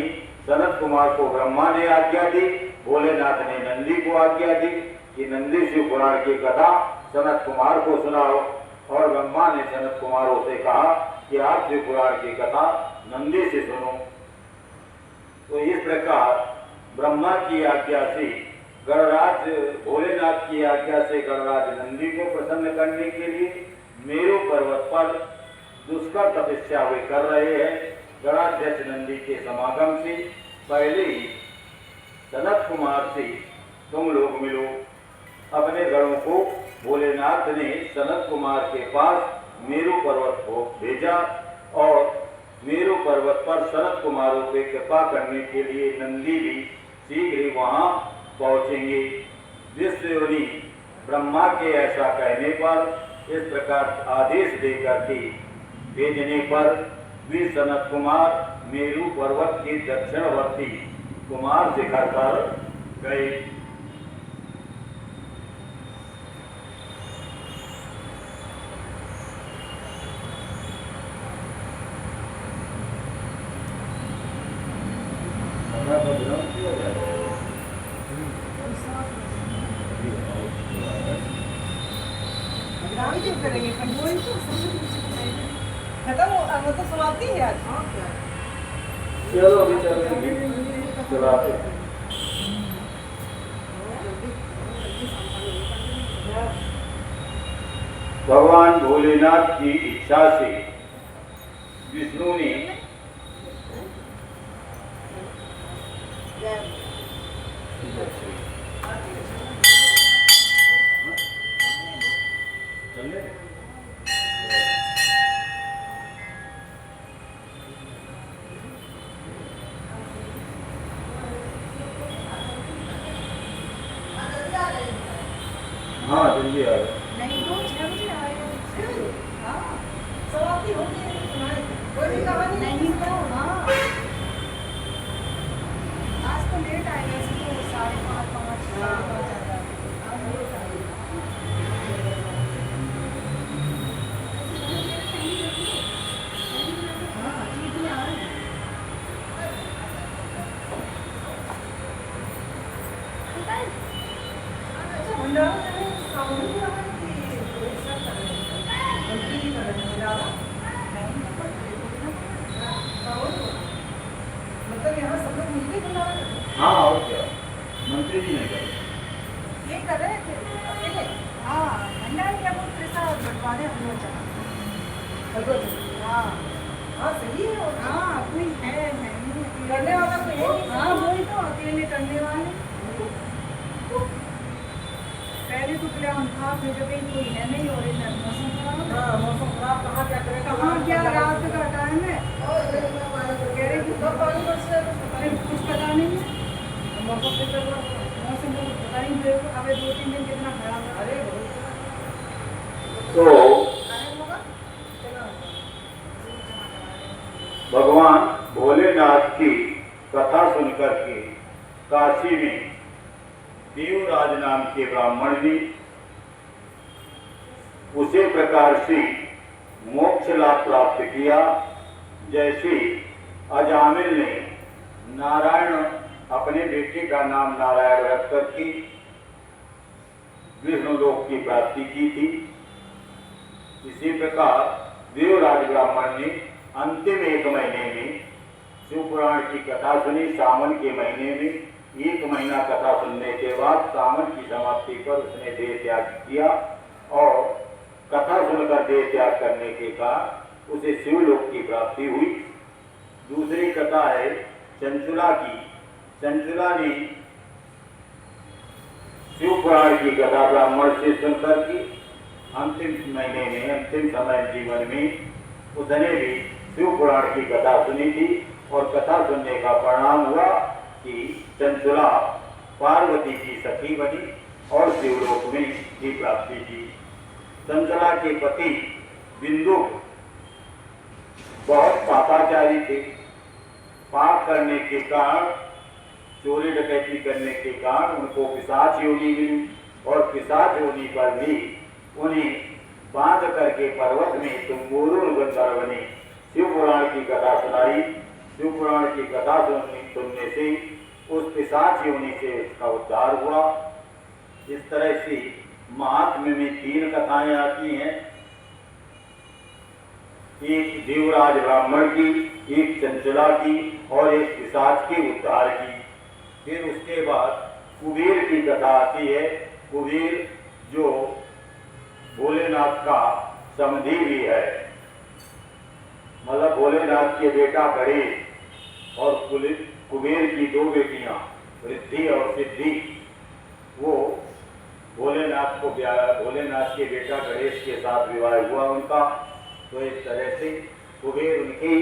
Speaker 1: सनत कुमार को ब्रह्मा ने आज्ञा दी, भोलेनाथ ने नंदी को आज्ञा दी कि नंदी शिव पुराण की कथा सनत कुमार को सुनाओ। और ब्रह्मा ने सनत कुमारों से कहा कि आप शिव पुराण की कथा नंदी से सुनो। तो इस प्रकार ब्रह्मा की आज्ञा से गणराज, भोलेनाथ की आज्ञा से गणराज नंदी को प्रसन्न करने के लिए मेरु पर्वत पर दुष्कर तपस्या वे कर रहे हैं। गणाध्यक्ष नंदी के समागम से पहले ही सनत कुमार से तुम लोग मिलो। अपने गणों को भोलेनाथ ने सनत कुमार के पास मेरू पर्वत को भेजा और मेरू पर्वत पर सनत कुमारों पे कृपा करने के लिए नंदी भी शीघ्र ही वहां पहुंचेंगे। विश्वयोनि ब्रह्मा के ऐसा कहने पर इस प्रकार आदेश देकर के भेजने पर वे सनत कुमार मेरू पर्वत के दक्षिणवर्ती कुमार शिखर पर गए।
Speaker 2: खत्म हो तो समाप्ति है आज।
Speaker 1: चलो अभी चलाते हैं। भगवान भोलेनाथ की इच्छा से विष्णु ने हाँ जल्दी आ गए।
Speaker 2: नहीं तो 6 बजे आएगा। हाँ समाप्ति हो गई। कोई भी कहानी नहीं तो हाँ आज तो लेट आएगा इसको 5:30 5:30 मतलब यहाँ सब लोग मिलके बुला रहे हैं।
Speaker 1: हाँ और क्या मंत्री जी ने कहा
Speaker 2: ये कर रहे थे अकेले। हाँ भंडारी क्या बोल प्रसाद बंटवाने हम लोग हाँ हाँ सही है। हाँ कोई है नहीं करने वाला कोई है नहीं। हाँ वही तो अकेले करने वाले। पहले तो प्लान था फिर जब कोई है नहीं और इधर मौसम खराब। हाँ मौसम खराब कहाँ क्या करेगा। कहाँ क्या रात का टाइम है कह रहे कि कब पानी बरसे कुछ पता नहीं है। मौसम को पता नहीं अब 2-3 दिन कितना खराब है। अरे
Speaker 1: तो भगवान भोलेनाथ की कथा सुनकर के काशी में देवराज नाम के ब्राह्मण ने उसी प्रकार से मोक्ष लाभ प्राप्त किया जैसे अजामिल ने नारायण अपने बेटे का नाम नारायण रख करके विष्णु लोक की प्राप्ति की थी। इसी प्रकार देवराज ब्राह्मण ने अंतिम 1 महीने में शिव पुराण की कथा सुनी। सावन के महीने में 1 महीना कथा सुनने के बाद सावन की समाप्ति पर उसने देह त्याग किया और कथा सुनकर देह त्याग करने के कारण उसे शिवलोक की प्राप्ति हुई। दूसरी कथा है चंचुला की। चंचुला ने शिव पुराण की कथा ब्राह्मण से सुनकर की अंतिम महीने में अंतिम समय जीवन में उसने भी शिव पुराण की कथा सुनी थी और कथा सुनने का परिणाम हुआ कि चंचुला पार्वती की सखी बनी और शिवलोक में की प्राप्ति की। चंचुला के पति बिंदु बहुत पापाचारी थे। पाप करने के कारण चोरी डकैती करने के कारण उनको पिशाच योनि मिली और पिशाच योनि पर भी उन्हें बांध करके पर्वत में तुम्बोरुल गंधर्व ने शिव पुराण की कथा सुनाई। शिव पुराण की कथा सुनने से उस पिशाच योनि से उसका उद्धार हुआ। इस तरह से महात्म्य में 3 कथाएं आती हैं, एक देवराज ब्राह्मण की, एक चंचला की और एक पिशाच के उद्धार की। फिर उसके बाद कुबेर की कथा आती है। कुबेर जो भोलेनाथ का समधी भी है, मतलब भोलेनाथ के बेटा गणेश और कुबेर की 2 बेटियां रिद्धि और सिद्धि, वो भोलेनाथ के बेटा गणेश के साथ विवाह हुआ उनका तो इस तरह से कुबेर उनकी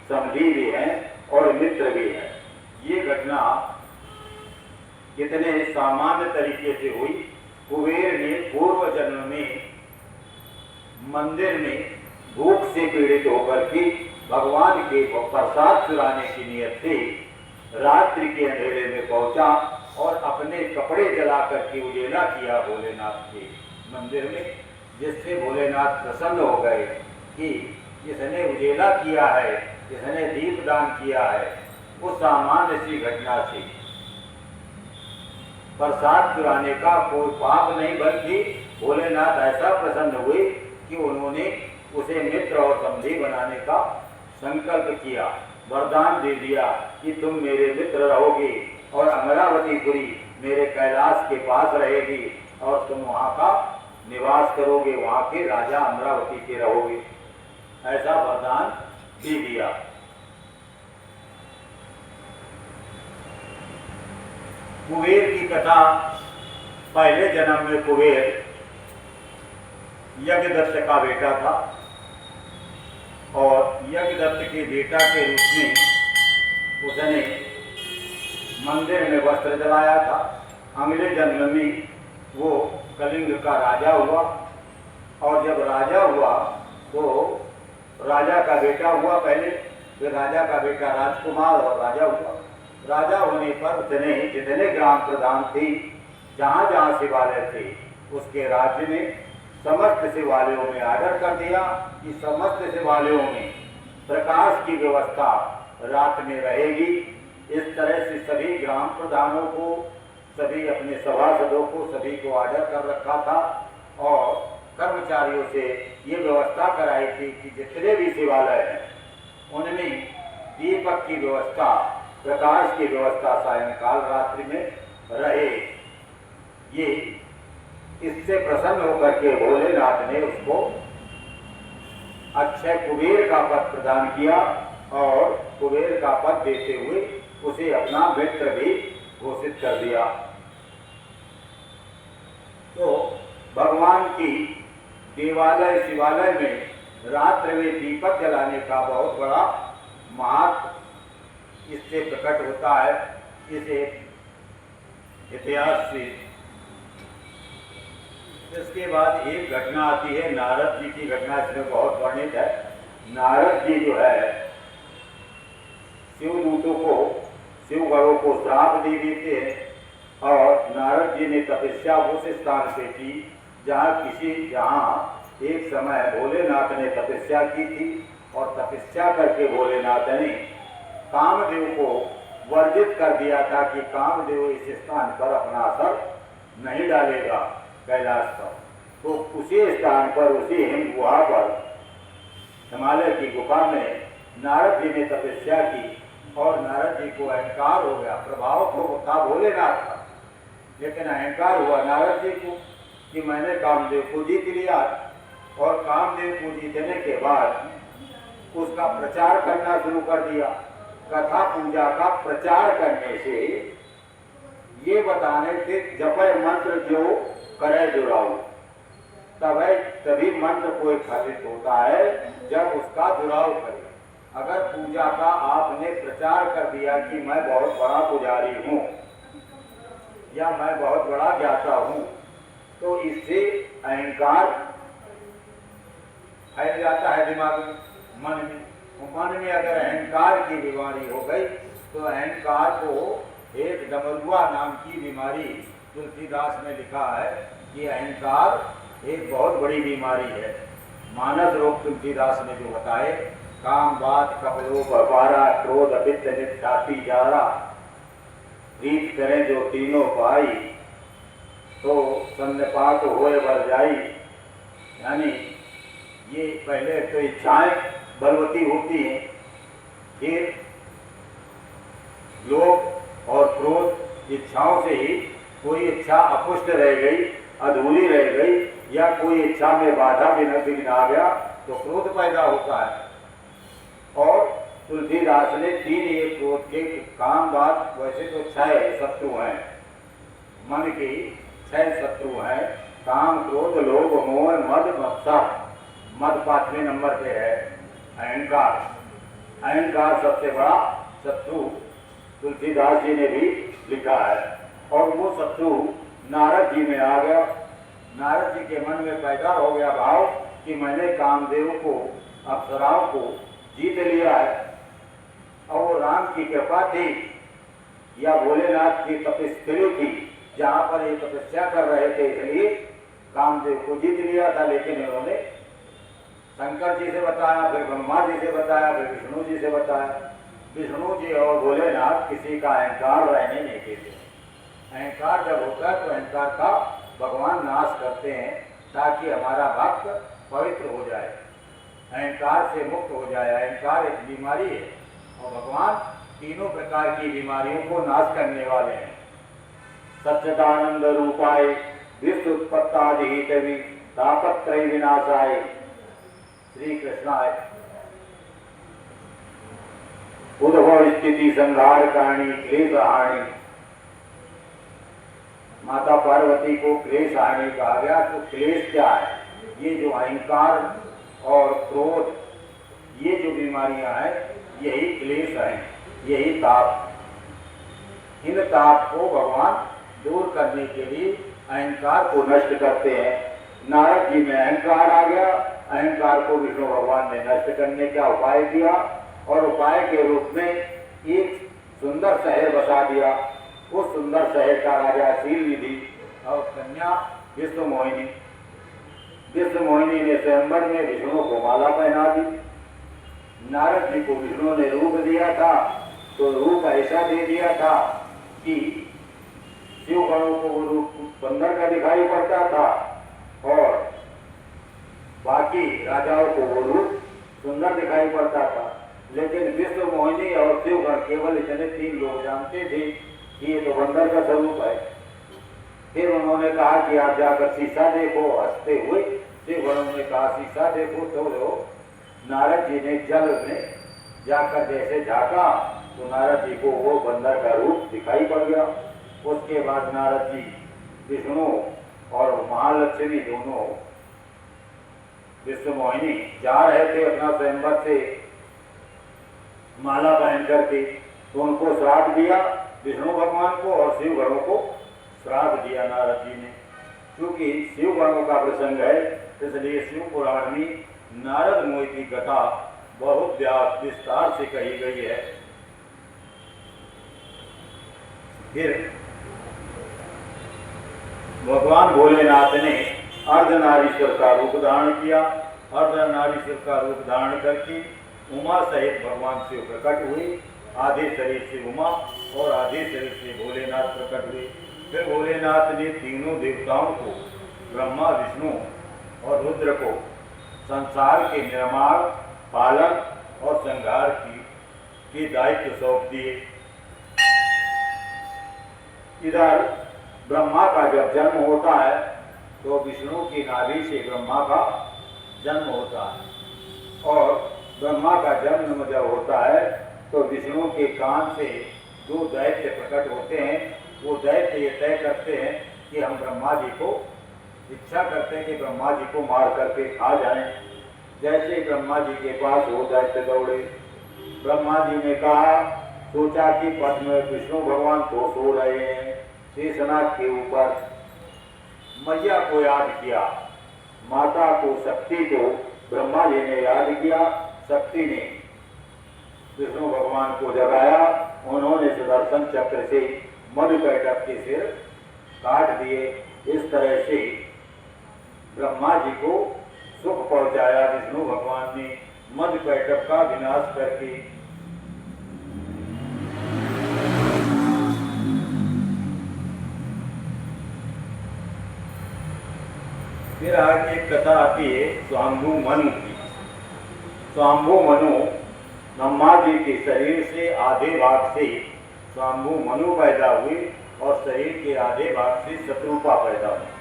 Speaker 1: समधी भी हैं और मित्र भी हैं। ये घटना कितने सामान्य तरीके से हुई। कुबेर ने पूर्व जन्म में मंदिर में भूख से पीड़ित होकर के भगवान के प्रसाद चुराने की नियत से रात्रि के अंधेरे में पहुंचा और अपने कपड़े जला करके उजेला किया भोलेनाथ के मंदिर में, जिससे भोलेनाथ प्रसन्न हो गए कि जिसने उजेला किया है, जिसने दीपदान किया है, वो सामान्य सी घटना थी। प्रसाद चुराने का कोई पाप नहीं, बल्कि भोलेनाथ ऐसा प्रसन्न हुए कि उन्होंने उसे मित्र और समधी बनाने का संकल्प किया, वरदान दे दिया कि तुम मेरे मित्र रहोगे और अमरावतीपुरी मेरे कैलाश के पास रहेगी और तुम वहाँ का निवास करोगे, वहाँ के राजा अमरावती के रहोगे। ऐसा वरदान दे दिया। कुबेर की कथा, पहले जन्म में कुबेर यज्ञदत्त का बेटा था और यज्ञदत्त के बेटा के रूप में उसने मंदिर में वस्त्र जलाया था। अगले जन्म में वो कलिंग का राजा हुआ और जब राजा हुआ तो राजा का बेटा हुआ पहले, फिर राजा का बेटा राजकुमार और राजा हुआ। राजा होने पर उसने जितने ग्राम प्रधान थे, जहाँ जहाँ शिवालय थे, उसके राज्य में समस्त शिवालयों में आर्डर कर दिया कि समस्त शिवालयों में प्रकाश की व्यवस्था रात में रहेगी। इस तरह से सभी ग्राम प्रधानों को, सभी अपने सभासदों को, सभी को आर्डर कर रखा था और कर्मचारियों से ये व्यवस्था कराई थी कि जितने भी शिवालय हैं उनमें दीपक की व्यवस्था, प्रकाश की व्यवस्था सायंकाल रात्रि में रहे। ये इससे प्रसन्न होकर के भोलेनाथ ने उसको अक्षय कुबेर का पद प्रदान किया और कुबेर का पद देते हुए उसे अपना मित्र भी घोषित कर दिया। तो भगवान की देवालय शिवालय में रात्रि में दीपक जलाने का बहुत बड़ा महत्व इससे प्रकट होता है, इसे इतिहास से। इसके बाद एक घटना आती है, नारद जी की घटना इसमें बहुत वर्णित है। नारद जी जो है शिवदूतों को, शिवगणों को श्राप दे देते हैं और नारद जी ने तपस्या उस स्थान से की जहाँ एक समय भोलेनाथ ने तपस्या की थी और तपस्या करके भोलेनाथ ने कामदेव को वर्जित कर दिया था कि कामदेव इस स्थान पर अपना असर नहीं डालेगा कैलाश पर। तो उसी स्थान पर, उसी हिम गुहा पर, हिमालय की गुफा में नारद जी ने तपस्या की और नारद जी को अहंकार हो गया। प्रभाव तो था भोलेनाथ का, लेकिन अहंकार हुआ नारद जी को कि मैंने कामदेव को जीत लिया। और कामदेव को जीतने के बाद उसका प्रचार करना शुरू कर दिया। कथा पूजा का प्रचार करने से ये बताने से जपय मंत्र जो करे दुराऊ, तभी मंत्र कोई फलित होता है जब उसका दुराव करे। अगर पूजा का आपने प्रचार कर दिया कि मैं बहुत बड़ा पुजारी हूँ या मैं बहुत बड़ा ज्ञाता हूँ, तो इससे अहंकार फैल जाता है दिमाग में, मन में। मन में अगर अहंकार की बीमारी हो गई तो अहंकार को, एक डमरुआ नाम की बीमारी तुलसीदास ने लिखा है कि अहंकार एक बहुत बड़ी बीमारी है। मानस रोग तुलसीदास ने जो बताए, काम बात कपलोभ अपारा क्रोध पित्त नित्याति जारा, रीत करें जो तीनों पाई तो सन्नपात होए बर जाई। यानी ये पहले तो इच्छाएं बलवती होती हैं, फिर लोभ और क्रोध, इच्छाओं से ही कोई इच्छा अपुष्ट रह गई, अधूरी रह गई, या कोई इच्छा में बाधा विघ्न आ गया तो क्रोध पैदा होता है। और तुलसीदास ने 3 ये क्रोध के काम बात, वैसे तो 6 शत्रु हैं, मन के 6 शत्रु हैं, काम क्रोध लोभ मोह मद मत्सर। मद 5वें नंबर पे है अहंकार। अहंकार सबसे बड़ा शत्रु तुलसीदास जी ने भी लिखा है, और वो शत्रु नारद जी में आ गया। नारद जी के मन में पैदा हो गया भाव कि मैंने कामदेव को, अप्सराओं को जीत लिया है, और वो राम की कृपा थी या भोलेनाथ की तपस्या थी, जहाँ पर ये तपस्या कर रहे थे, इसलिए कामदेव को जीत लिया था। लेकिन इन्होंने शंकर जी से बताया, फिर ब्रह्मा जी से बताया, फिर विष्णु जी से बताया। विष्णु जी और भोलेनाथ किसी का अहंकार रहने नहीं देते। अहंकार जब होता है तो अहंकार का भगवान नाश करते हैं, ताकि हमारा भक्त पवित्र हो जाए, अहंकार से मुक्त हो जाए। अहंकार एक बीमारी है, और भगवान तीनों प्रकार की बीमारियों को नाश करने वाले हैं। सच्चिदानंद रूपाय विश्व उत्पत्तादि हितवी तापत्रय विनाशाय श्री कृष्णाय उद्भव स्थिति संहार कारणी क्लेश हानि। माता पार्वती को क्लेश हानि कहा गया। तो क्लेश क्या है? ये जो अहंकार और क्रोध, ये जो बीमारियां हैं, यही क्लेश हैं, यही ताप। इन ताप को भगवान दूर करने के लिए अहंकार को नष्ट करते हैं। नारद जी में अहंकार आ गया, अहंकार को विष्णु भगवान ने नष्ट करने का उपाय किया, और उपाय के रूप में एक सुंदर शहर बसा दिया। उस सुंदर शहर का राजा शीलनिधि और कन्या विश्वमोहिनी। विश्वमोहिनी ने स्वयंवर में विष्णु को माला पहना दी। नारद जी को विष्णु ने रूप दिया था, तो रूप ऐसा दे दिया था कि शिव गणों को वो रूप बंदर का दिखाई पड़ता था, और बाकी राजाओं को वो रूप सुंदर दिखाई पड़ता था। लेकिन विश्व मोहिनी और शिवगण केवल इतने 3 लोग जानते थे कि ये तो बंदर का स्वरूप है। फिर उन्होंने कहा कि आप जाकर शीशा देखो, हंसते हुए शिवगणों ने कहा शीशा देखो। तो नारद जी ने जल में जाकर जैसे झांका, तो नारद जी को वो बंदर का रूप दिखाई पड़ गया। उसके बाद नारद जी विष्णु और महालक्ष्मी दोनों विश्वमोहिनी जा रहे थे अपना स्वयंवर से माला पहन करके, तो उनको श्राप दिया विष्णु भगवान को, और शिव गणों को श्राप दिया नारद जी ने। क्योंकि शिव गणों का प्रसंग है, इसलिए शिव पुराण में नारद मुनि की कथा बहुत विस्तार से कही गई है। फिर भगवान भोलेनाथ ने अर्धनारीश्वर का रूप धारण किया। अर्धनारीश्वर का रूप धारण करके उमा सहित भगवान शिव प्रकट हुए। आधे शरीर से उमा और आधे शरीर से भोलेनाथ प्रकट हुए। फिर भोलेनाथ ने तीनों देवताओं को, ब्रह्मा, विष्णु और रुद्र को, संसार के निर्माण, पालन और संहार की दायित्व सौंप दिए। इधर ब्रह्मा का जब जन्म होता है, तो विष्णु की नाभि से ब्रह्मा का जन्म होता है, और ब्रह्मा का जन्म जब होता है, तो विष्णु के कान से 2 दैत्य प्रकट होते हैं। वो दैत्य ये तय करते हैं कि हम ब्रह्मा जी को, इच्छा करते हैं कि ब्रह्मा जी को मार करके खा जाएं। जैसे ब्रह्मा जी के पास वो दैत्य दौड़े, ब्रह्मा जी ने कहा, सोचा कि पद में विष्णु भगवान तो सो रहे हैं शेषनाग के ऊपर। मैया को याद किया, माता को, शक्ति को ब्रह्मा जी ने याद किया। शक्ति ने विष्णु भगवान को जगाया। उन्होंने सुदर्शन चक्र से मधुकैटभ के सिर काट दिए। इस तरह से ब्रह्मा जी को सुख पहुंचाया विष्णु भगवान ने मधुकैटभ का विनाश करके। फिर आगे एक कथा आती है स्वाम्भु मनु की। स्वाम्भु मनु, ब्रह्मा जी के शरीर से आधे भाग से स्वाम्भु मनु पैदा हुए, और शरीर के आधे भाग से शत्रुपा पैदा हुई।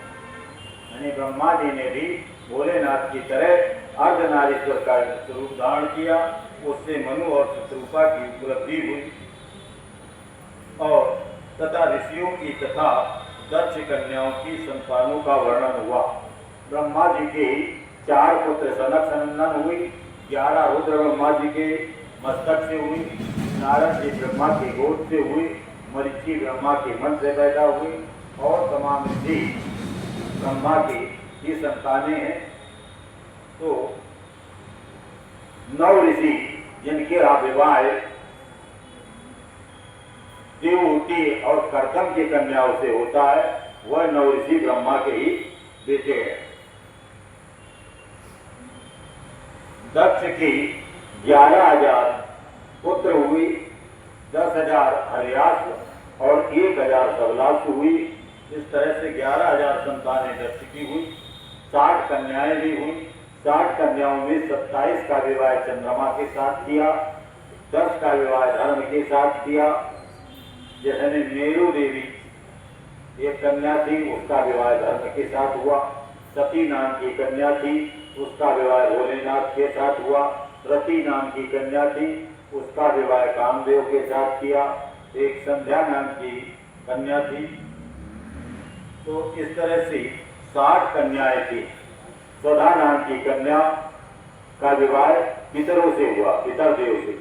Speaker 1: यानी ब्रह्मा जी ने भी भोलेनाथ की तरह अर्धनारीश्वर का स्वरूप धारण किया। उससे मनु और शत्रुपा की उपलब्धि हुई, और तथा ऋषियों की तथा दक्ष कन्याओं की संतानों का वर्णन हुआ। ब्रह्मा जी के 4 पुत्र सनक सनंदन हुई, 11 रुद्र ब्रह्मा जी के मस्तक से हुई, नारद जी ब्रह्मा की गोद से हुई, मरीचि ब्रह्मा के मन से पैदा हुई और तमाम ऋषि ब्रह्मा की ये संतानें हैं। तो 9 ऋषि जिनके विवाह देवहूति और कर्दम की कन्याओं से होता है, वह 9 ऋषि ब्रह्मा के ही बेटे हैं। दक्ष की 11,000 पुत्र हुई, 10,000 हर्यास और 1,000 सबलास हुई। इस तरह से 11,000 संतानें दक्ष की हुई, 60 कन्याएं भी हुई। 60 कन्याओं में 27 का विवाह चंद्रमा के साथ किया, 10 का विवाह धर्म के साथ किया। जैसे मेरु देवी एक कन्या थी, उसका विवाह धर्म के साथ हुआ। सती नाम की कन्या थी, उसका विवाह भोलेनाथ के साथ हुआ। रति नाम की कन्या थी, उसका विवाह कामदेव के साथ किया। एक संध्या नाम की कन्या थी। तो इस तरह से 60 कन्याएं थी। स्वधा नाम की कन्या का विवाह पितरों से हुआ, पितर देव से,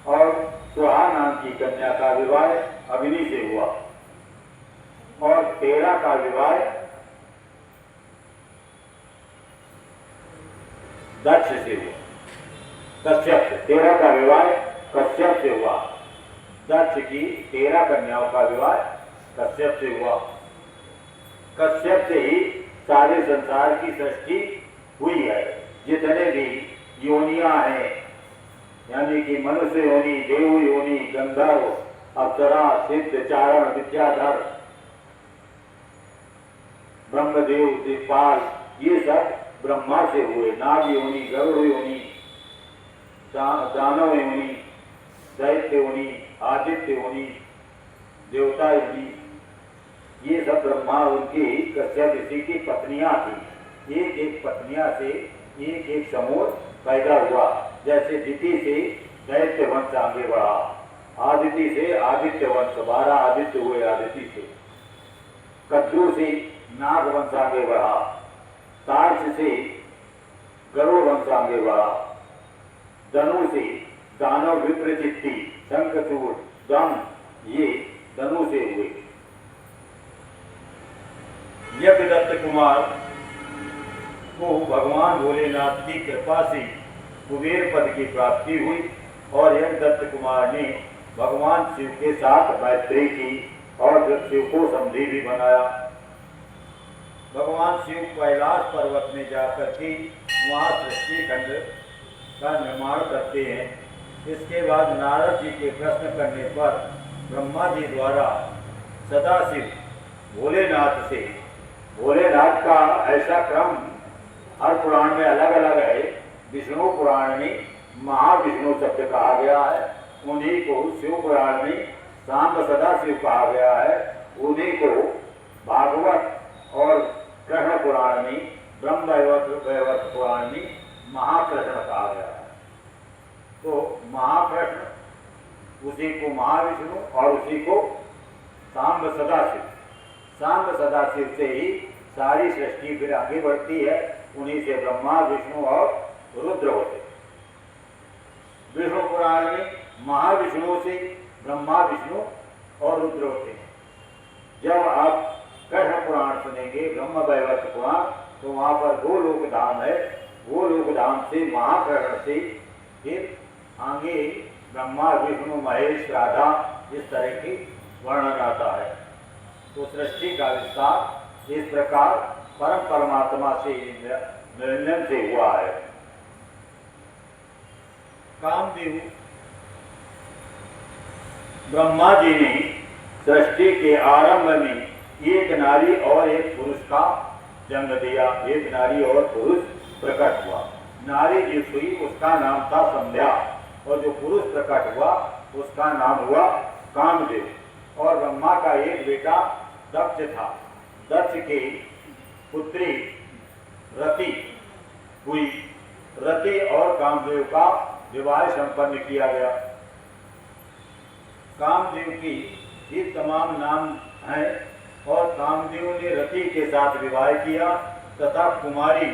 Speaker 1: और सुहा नाम की कन्या का विवाह अग्नि से हुआ, और 13 का विवाह दक्ष से हुआ, कश्यप से। 13 का विवाह कश्यप से हुआ। दक्ष की 13 कन्याओं का विवाह कश्यप से हुआ। कश्यप से ही सारे संसार की सृष्टि हुई है। जितने भी योनियां हैं, यानी कि मनुष्य योनि, देव योनि, गंधर्व, अप्सरा, सिद्ध, चारण, विद्याधर, ब्रह्मदेव, दिक्पाल, ये सब ब्रह्मा से हुए। नाग योनि, गरुड़ योनि, दानव योनि, दैत्य योनि, आदित्य योनि, देवता योनि, ये सब ब्रह्मा उनकी कश्यप ऋषि की पत्नियां थी। एक एक पत्नियां से एक एक समूह पैदा हुआ। जैसे दिति से दैत्य वंश आगे बढ़ा, आदिति से आदित्य वंश, 12 आदित्य हुए आदिति से। कद्रू से नाग वंश आगे बढ़ा, तार्क्ष से गरुड़ वंश आगे बढ़ा, धनु से दानव, विप्रचित्ति, शंखचूड़, दम, ये धनु से हुए। यज्ञदत्त कुमार को भगवान भोलेनाथ की कृपा से कुबेर पद की प्राप्ति हुई, और यज्ञदत्त कुमार ने भगवान शिव के साथ मैत्री की और फिर शिव को संधि भी बनाया। भगवान शिव कैलाश पर्वत में जाकर के वहाँ सृष्टि खंड का निर्माण करते हैं। इसके बाद नारद जी के प्रश्न करने पर ब्रह्मा जी द्वारा सदाशिव भोलेनाथ से, भोलेनाथ का ऐसा क्रम हर पुराण में अलग अलग है। विष्णु पुराण में महाविष्णु शब्द कहा गया है, उन्हीं को शिव पुराण में सांब सदाशिव कहा गया है, उन्हीं को भागवत और कृष्ण पुराण में, ब्रह्म वैवर्त पुराण में महाकृष्ण कहा गया है। तो महाकृष्ण, उसी को महाविष्णु और उसी को सांब सदाशिव। सांब सदाशिव से ही सारी सृष्टि फिर आगे बढ़ती है। उन्हीं से ब्रह्मा, विष्णु और रुद्र होते। विष्णु पुराण में महाविष्णु से ब्रह्मा, विष्णु और रुद्र होते हैं। जब आप कृष्ण पुराण सुनेंगे, ब्रह्म वैवर्त पुराण, तो वहाँ पर गोलोक धाम है। गोलोक धाम से महाकृष्ण से फिर आगे ब्रह्मा, विष्णु, महेश, राधा, इस तरह की वर्णन आता है। तो सृष्टि का विस्तार इस प्रकार परम परमात्मा से निरंजन से हुआ है। कामदेव ब्रह्मा जी ने सृष्टि के आरंभ में एक नारी और एक पुरुष का जन्म दिया। एक नारी और पुरुष प्रकट हुआ। नारी जो हुई उसका नाम था संध्या, और जो पुरुष प्रकट हुआ उसका नाम हुआ कामदेव। और ब्रह्मा का एक बेटा दक्ष था। दक्ष की पुत्री रति हुई। रति और कामदेव का विवाह संपन्न किया गया। कामदेव की ये तमाम नाम हैं, और कामदेव ने रति के साथ विवाह किया तथा कुमारी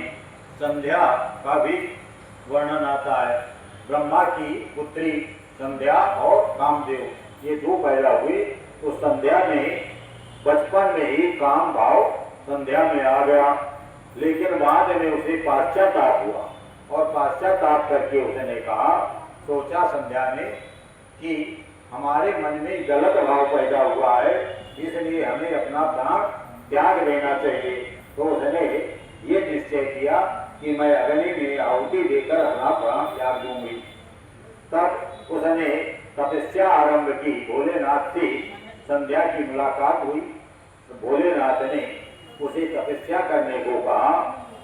Speaker 1: संध्या का भी वर्णन आता है। ब्रह्मा की पुत्री संध्या और कामदेव ये दो पैदा हुए, तो संध्या में बचपन में ही काम भाव संध्या में आ गया, लेकिन बाद में उसे पाश्चाताप हुआ और पाश्चाताप करके उसने कहा, सोचा संध्या ने कि हमारे मन में गलत भाव पैदा हुआ है, इसलिए हमें अपना प्राण त्याग देना चाहिए। तो उसने ये निश्चय किया कि मैं अग्नि में आहुति देकर अपना प्राण त्याग दूंगी। तब उसने तपस्या आरंभ की। भोलेनाथ से संध्या की मुलाकात हुई तो भोलेनाथ ने उसे तपस्या करने को कहा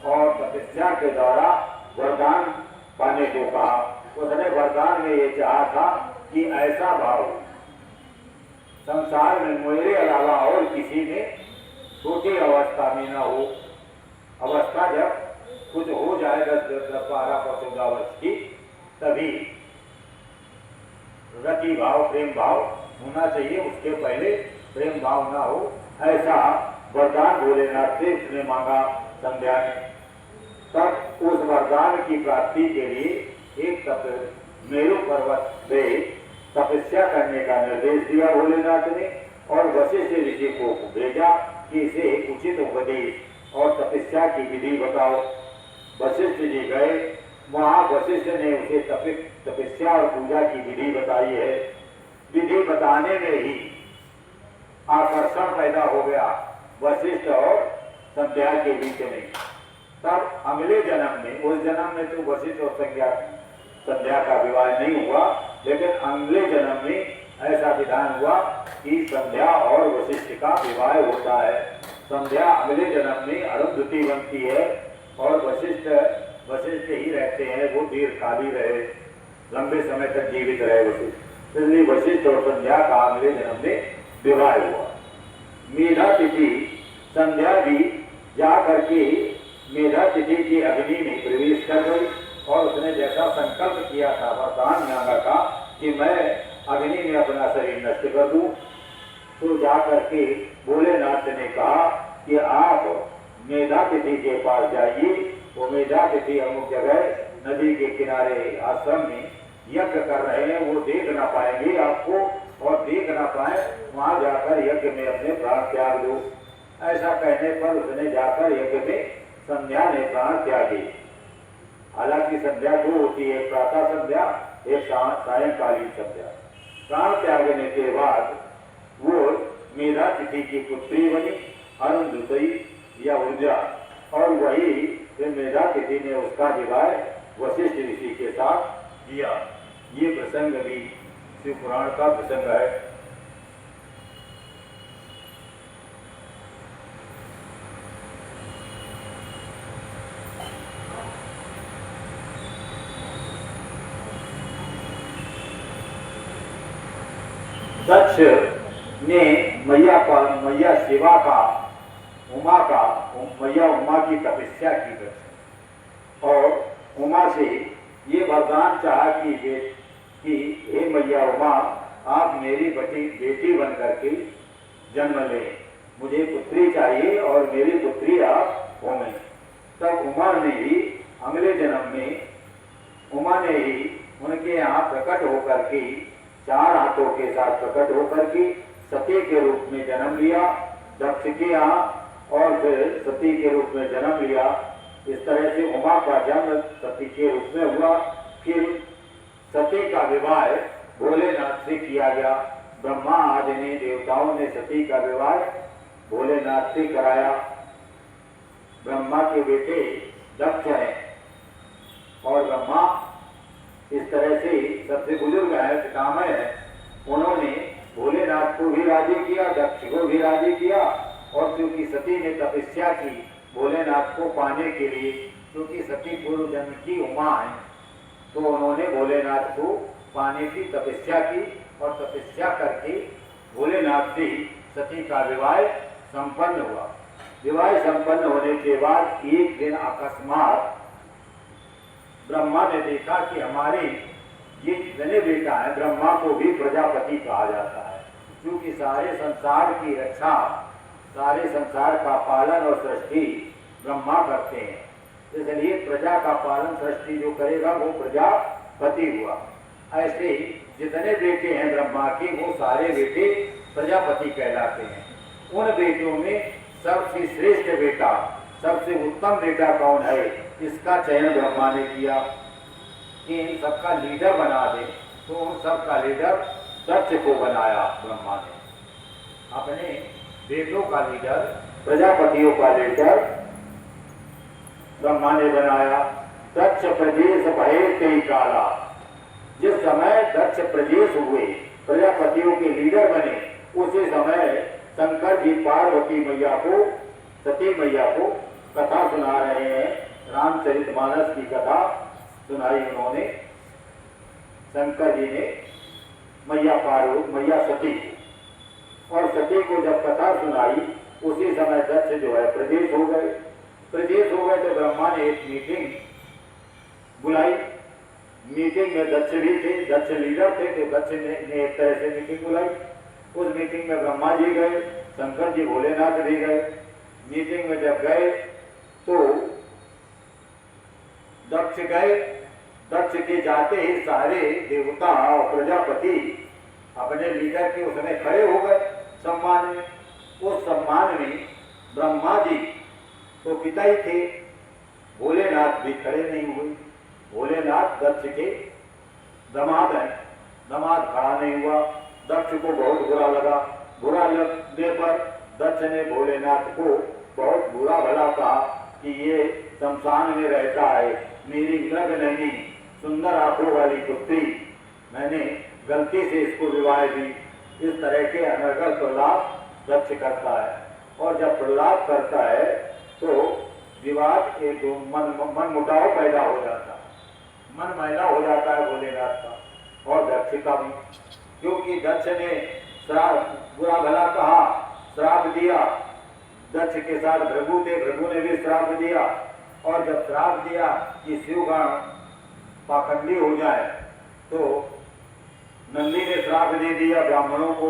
Speaker 1: और तपस्या के द्वारा वरदान पाने को कहा। उसने वरदान में ये चाहा था कि ऐसा भाव संसार में मेरे अलावा और किसी में छोटी अवस्था में न हो। अवस्था जब कुछ हो जाए 10-12-14 वर्ष की, तभी रति भाव प्रेम भाव होना चाहिए, उसके पहले प्रेम भाव ना हो। ऐसा वरदान भोलेनाथ से उसने मांगा संध्या ने। तब उस वरदान की प्राप्ति के लिए एक मेरु पर्वत पे तपस्या करने का निर्देश दिया भोलेनाथ ने और वशिष्ठ ऋषि को भेजा कि इसे उचित उपदेश और तपस्या की विधि बताओ। वशिष्ठ जी गए, वहां वशिष्ठ ने उसे तपस्या और पूजा की विधि बताई है। विधि बताने में ही आकर्षण पैदा हो गया वशिष्ठ और संध्या के बीच में। तब अगले जन्म में, उस जन्म में तो वशिष्ठ और संध्या का विवाह नहीं हुआ, लेकिन अगले जन्म में ऐसा विधान हुआ कि संध्या और वशिष्ठ का विवाह होता है। संध्या अगले जन्म में अरुंधति बनती है और वशिष्ठ ही रहते हैं, वो दीर्घकाली रहे, लंबे समय तक जीवित रहे वशिष्ठ। इसलिए वशिष्ठ और संध्या का अगले जन्म में विवाह हुआ। मेधा तिथि संध्या भी जा करके मेधा तिथि की अग्नि में प्रवेश कर गई और उसने जैसा संकल्प किया था, वरदान मांगा था कि मैं अग्नि में अपना शरीर नष्ट कर दूं, तो जा करके भोलेनाथ ने कहा कि आप मेधा तिथि के पास जाइए। वो मेधा तिथि अमुक जगह नदी के किनारे आश्रम में यज्ञ कर रहे हैं, वो देख ना पाएंगे आपको, और देख ना पाए वहां जाकर यज्ञ में अपने प्राण त्याग दो। ऐसा कहने पर उसने जाकर यज्ञ में संध्या ने प्राण त्यागे। हालांकि संध्या दो होती है, प्रातः संध्या, एक सायंकालीन संध्या। प्राण त्यागने के बाद वो मेधा तिथि की पुत्री बनी अरुंधति या ऊर्जा, और वही मेधा तिथि ने उसका विवाह वशिष्ठ ऋषि के साथ किया। ये प्रसंग भी शिव पुराण का प्रसंग है। दक्ष ने मैया शिवा का, उमा का, मैया उमा की तपस्या की दक्ष, और उमा से ये वरदान चाहा कि हे मैया उमा, आप मेरी बेटी बन करके जन्म लें, मुझे पुत्री चाहिए और मेरी पुत्री आप होंगे। तब उमा ने ही अगले जन्म में उनके यहाँ प्रकट होकर के, 4 हाथों के साथ प्रकट होकर के सती के रूप में जन्म लिया दक्ष के यहाँ, और फिर सती के रूप में जन्म लिया। इस तरह से उमा का जन्म सती के रूप में हुआ। फिर सती का विवाह भोलेनाथ से किया गया। ब्रह्मा आदि ने, देवताओं ने सती का विवाह भोलेनाथ से कराया। ब्रह्मा के बेटे दक्ष हैं और ब्रह्मा इस तरह से सबसे बुजुर्ग है, पितामह है। उन्होंने भोलेनाथ को भी राजी किया, दक्ष को भी राजी किया, और क्योंकि सती ने तपस्या की भोलेनाथ को पाने के लिए, क्योंकि सती पूर्व जन्म की उमा है, तो उन्होंने भोलेनाथ को पाने की तपस्या की, और तपस्या करके भोलेनाथ से सती का विवाह संपन्न हुआ। विवाह संपन्न होने के बाद एक दिन अकस्मात ब्रह्मा ने देखा कि हमारे ये जितने बेटा है, ब्रह्मा को भी प्रजापति कहा जाता है, क्योंकि सारे संसार की रक्षा, सारे संसार का पालन और सृष्टि ब्रह्मा करते हैं। इसलिए प्रजा का पालन सृष्टि जो करेगा वो प्रजापति हुआ। ऐसे ही जितने बेटे हैं ब्रह्मा के वो सारे बेटे प्रजापति कहलाते हैं। उन बेटों में सबसे श्रेष्ठ बेटा, सबसे उत्तम बेटा कौन है, इसका चयन ब्रह्मा ने किया कि इन सबका लीडर बना दे। तो उन सबका लीडर दक्ष को बनाया ब्रह्मा ने। अपने बेटों का लीडर, प्रजापतियों का लीडर ब्रह्मा ने बनाया। दक्ष प्रजेश भये कई काला, जिस समय दक्ष प्रजेश हुए, प्रजापतियों के लीडर बने, उसी समय शंकर जी पार्वती मैया को, सती मैया को कथा सुना रहे हैं। रामचरितमानस की कथा सुनाई उन्होंने। शंकर जी ने मैया पार्वती, मैया सती, और सती को जब कथा सुनाई उसी समय दक्ष जो है प्रदेश हो गए। प्रदेश हो गए तो ब्रह्मा ने एक मीटिंग बुलाई। मीटिंग में दक्ष भी थे, दक्ष लीडर थे, तो दक्ष ने एक तरह से मीटिंग बुलाई। उस मीटिंग में ब्रह्मा जी गए, शंकर जी भोलेनाथ भी गए। मीटिंग में जब गए तो दक्ष गए। दक्ष के जाते ही सारे देवता और प्रजापति अपने लीडर के उसमें खड़े हो गए सम्मान में। उस सम्मान में ब्रह्मा जी तो पिता ही थे, भोलेनाथ भी खड़े नहीं हुए। भोलेनाथ दक्ष के दामाद हैं, दामाद खड़ा नहीं हुआ। दक्ष को बहुत बुरा लगा। बुरा लगने पर दक्ष ने भोलेनाथ को बहुत बुरा भला कहा कि ये शमशान में रहता है, मेरी नग नहीं सुंदर आंखों वाली पुत्री, मैंने गलती से इसको विवाह दी। इस तरह के अनर्गल प्रलाप दक्ष करता है, और जब प्रलाप करता है तो विवाद एक मन मुटाव पैदा हो जाता है, मन मैला हो जाता है भोलेनाथ का और दक्ष का भी। क्योंकि दक्ष ने श्राप, बुरा भला कहा, श्राप दिया। दक्ष के साथ भृगु थे, भृगु ने भी श्राप दिया। और जब श्राप दिया कि शिवगण पाखंडी हो जाए, तो नंदी ने श्राप दे दिया ब्राह्मणों को,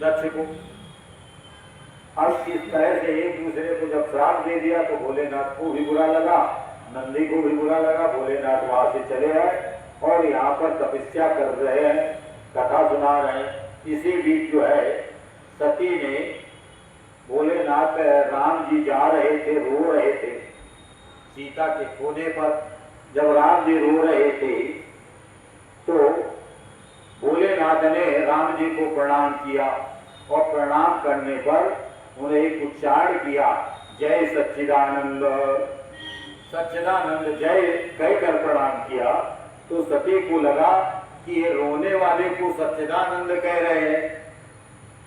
Speaker 1: दक्ष को। अब इस तरह से एक दूसरे को जब श्राप दे दिया तो भोलेनाथ को भी बुरा लगा, नंदी को भी बुरा लगा। भोलेनाथ वहां से चले आए और यहाँ पर तपस्या कर रहे हैं, कथा सुना रहे हैं। इसी बीच जो है सती ने, भोलेनाथ राम जी जा रहे थे, रो रहे थे सीता के खोने पर। जब राम जी रो रहे थे तो भोलेनाथ ने राम जी को प्रणाम किया, और प्रणाम करने पर उन्हें एक उच्चारण किया, जय सच्चिदानंद, सच्चिदानंद जय कहकर प्रणाम किया। तो सती को लगा कि ये रोने वाले को सच्चिदानंद कह रहे हैं,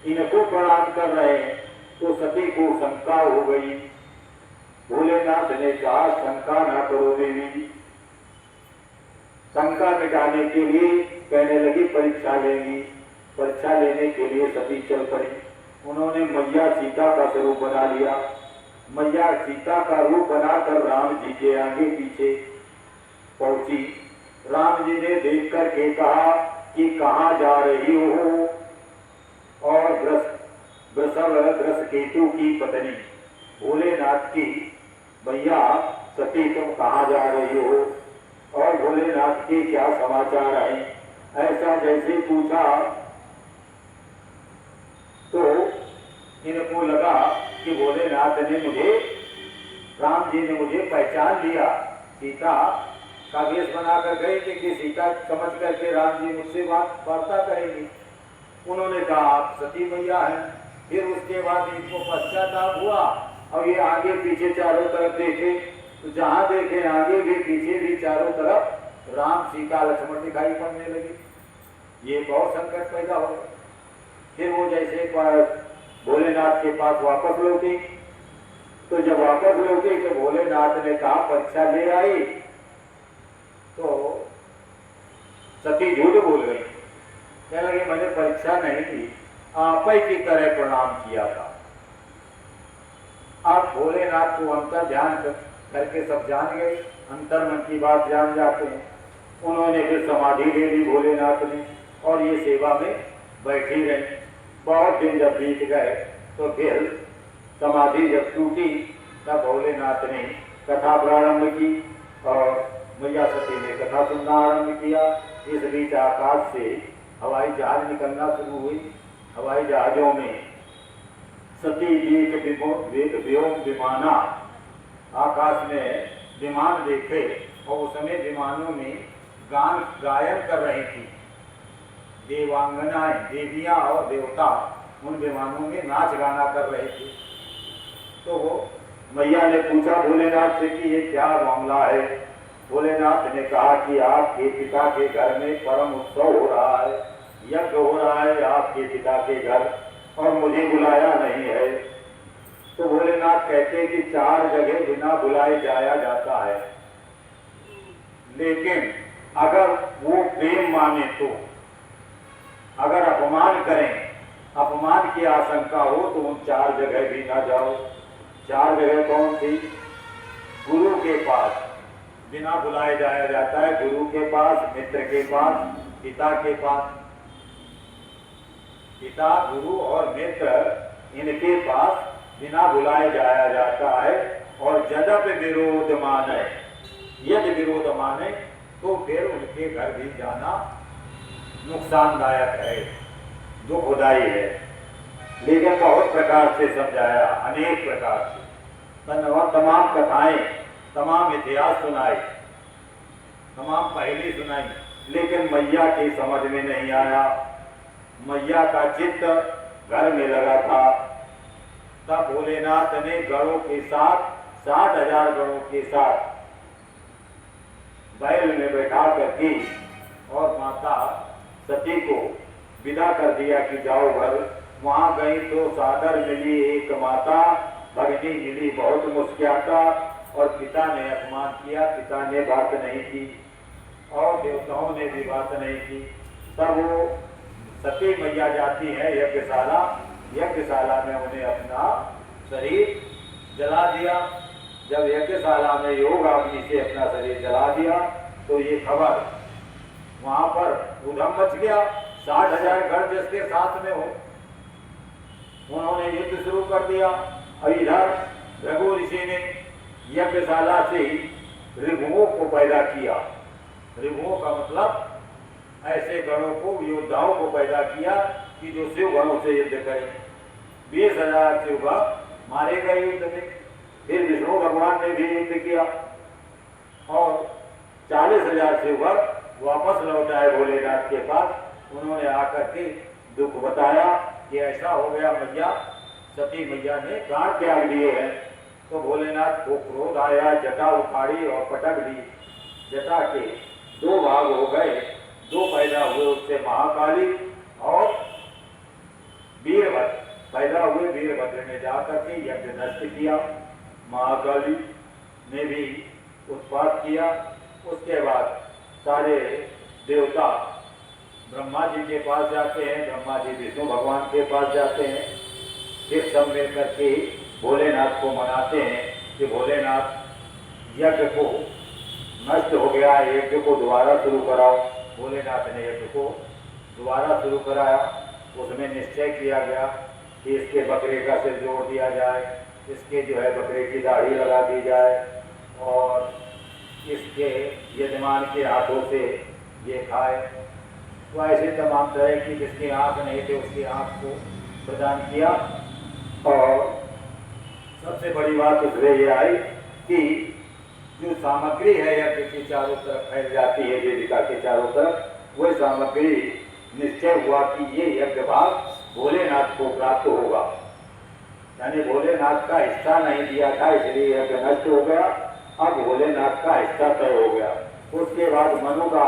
Speaker 1: इनको प्रणाम कर रहे हैं। तो सती को शंका हो गई। भोलेनाथ ने कहा, शंका न करो देवी। शंका मिटाने के लिए कहने लगी परीक्षा लेंगी। परीक्षा लेने के लिए सती चल पड़ी। उन्होंने मैया सीता का स्वरूप बना लिया। मैया सीता का रूप बनाकर राम जी के आगे पीछे पहुंची। राम जी ने देख करके कहा कि कहाँ जा रही हो, और ग्रस केतु की पत्नी भोलेनाथ की भैया सती तुम कहाँ जा रही हो, और भोलेनाथ के क्या समाचार है, ऐसा जैसे पूछा तो इनको लगा कि भोलेनाथ ने मुझे, राम जी ने मुझे पहचान लिया। सीता का वेश बनाकर गए थे कि सीता समझ करके राम जी मुझसे वार्ता करेंगे। उन्होंने कहा आप सती मैया हैं। फिर उसके बाद इनको पश्चाताप हुआ, और ये आगे पीछे चारों तरफ देखे तो जहां देखे आगे भी पीछे भी चारों तरफ राम सीता लक्ष्मण दिखाई पड़ने लगे। ये बहुत संकट पैदा हो गया। फिर वो जैसे भोलेनाथ के पास वापस लौटी, तो जब वापस लौटी तो भोलेनाथ ने कहा परीक्षा ले आई, तो सती झूठ बोल गई। कहने लगे मैंने परीक्षा नहीं की, आप ही की तरह प्रणाम किया था। आप भोलेनाथ को अंतर ध्यान करके सब जान गए, अंतर मन की बात जान जाते हैं। उन्होंने फिर समाधि ले ली भोलेनाथ ने, और ये सेवा में बैठी रही। बहुत दिन जब बीत गए तो फिर समाधि जब टूटी तब भोलेनाथ ने कथा प्रारंभ की और मैया सती ने कथा सुनना आरंभ किया। इस बीच आकाश से हवाई जहाज निकलना शुरू हुई। हवाई जहाजों में सती जी के व्योम विमाना आकाश में विमान देखे और उस समय विमानों में गायन कर रही थी। देवांगनाएं, देवियां और देवता उन विमानों में नाच गाना कर रहे थे। तो वो मैया ने पूछा भोलेनाथ से कि ये क्या मामला है। भोलेनाथ ने कहा कि आपके पिता के घर में परम उत्सव हो रहा है, यज्ञ हो रहा है आपके पिता के घर, और मुझे बुलाया नहीं है। तो भोलेनाथ कहते हैं कि 4 जगह बिना बुलाए जाया जाता है, लेकिन अगर वो प्रेम माने तो, अगर अपमान करें, अपमान की आशंका हो तो उन 4 जगह भी ना जाओ। 4 जगह कौन थी? गुरु के पास बिना बुलाए जाया जाता है, गुरु के पास, मित्र के पास, पिता के पास। पिता, गुरु और मित्र, इनके पास बिना बुलाए जाया जाता है। और जदप विरोध माने, यदि विरोध माने तो फिर उनके घर भी जाना नुकसानदायक है, दुखदायी है। लेकिन बहुत प्रकार से समझाया, अनेक प्रकार से तमाम कथाएं, तमाम इतिहास सुनाए, तमाम पहेली सुनाई, लेकिन मैया की समझ में नहीं आया। मैया का चित्त घर में लगा था। तब भोलेनाथ ने गणों के साथ, 60,000 गणों के साथ बैल में बैठा करके और माता सती को विदा कर दिया कि जाओ घर। वहां गई तो सादर मिली एक माता, भगनी मिली बहुत मुस्कुराता, और पिता ने अपमान किया, पिता ने बात नहीं की और देवताओं ने भी बात नहीं की। तब वो सती मैया जाती है यज्ञशाला, यज्ञशाला में उन्हें अपना शरीर जला दिया। जब यज्ञशाला में योग अग्नि से अपना शरीर जला दिया तो ये खबर वहां पर उधम मच गया। 60,000 गण जिसके साथ में हो, उन्होंने युद्ध शुरू कर दिया। और इधर रघु ऋषि ने यज्ञशाला से ऋभुओं को पैदा किया। ऋभुओं का मतलब ऐसे गणों को, योद्धाओं को पैदा किया कि जो शिव गणों से युद्ध करें। 20,000 शिव गण मारे गए युद्ध में। फिर विष्णु भगवान ने भी युद्ध किया और 40,000 शिव गण वापस लौट आए भोलेनाथ के पास। उन्होंने आकर के दुख बताया कि ऐसा हो गया, मैया सती मैया ने प्राण त्याग दिए हैं। तो भोलेनाथ को क्रोध आया, जटा उखाड़ी और पटक दी। जटा के 2 भाग हो गए, 2 पैदा हुए, उससे महाकाली और वीरभद्र पैदा हुए। वीरभद्र ने जाकर के यज्ञ नष्ट किया, महाकाली ने भी उत्पात किया। उसके बाद सारे देवता ब्रह्मा जी के पास जाते हैं, ब्रह्मा जी विष्णु भगवान के पास जाते हैं। फिर सब मिल करके भोलेनाथ को मनाते हैं कि भोलेनाथ यज्ञ को नष्ट हो गया है, यज्ञ को दोबारा शुरू कराओ। भोलेनाथ ने यज्ञ को दोबारा शुरू कराया। उसमें निश्चय किया गया कि इसके बकरे का सिर जोड़ दिया जाए, इसके जो है बकरे की दाढ़ी लगा दी जाए और इसके यजमान के हाथों से ये खाए। तो ऐसे तमाम तरह की, जिसकी आँख नहीं थी उसकी आँख को प्रदान किया। और सबसे बड़ी बात उसमें ये आई कि जो सामग्री है यज्ञ की चारों तरफ फैल जाती है, वेदिका के चारों तरफ, वह सामग्री निश्चय हुआ कि ये यज्ञ भाग भोलेनाथ को प्राप्त होगा। यानी भोलेनाथ का हिस्सा नहीं दिया था, इसलिए यज्ञ नष्ट हो गया। अब भोलेनाथ का हिस्सा तय हो गया। उसके बाद मनु का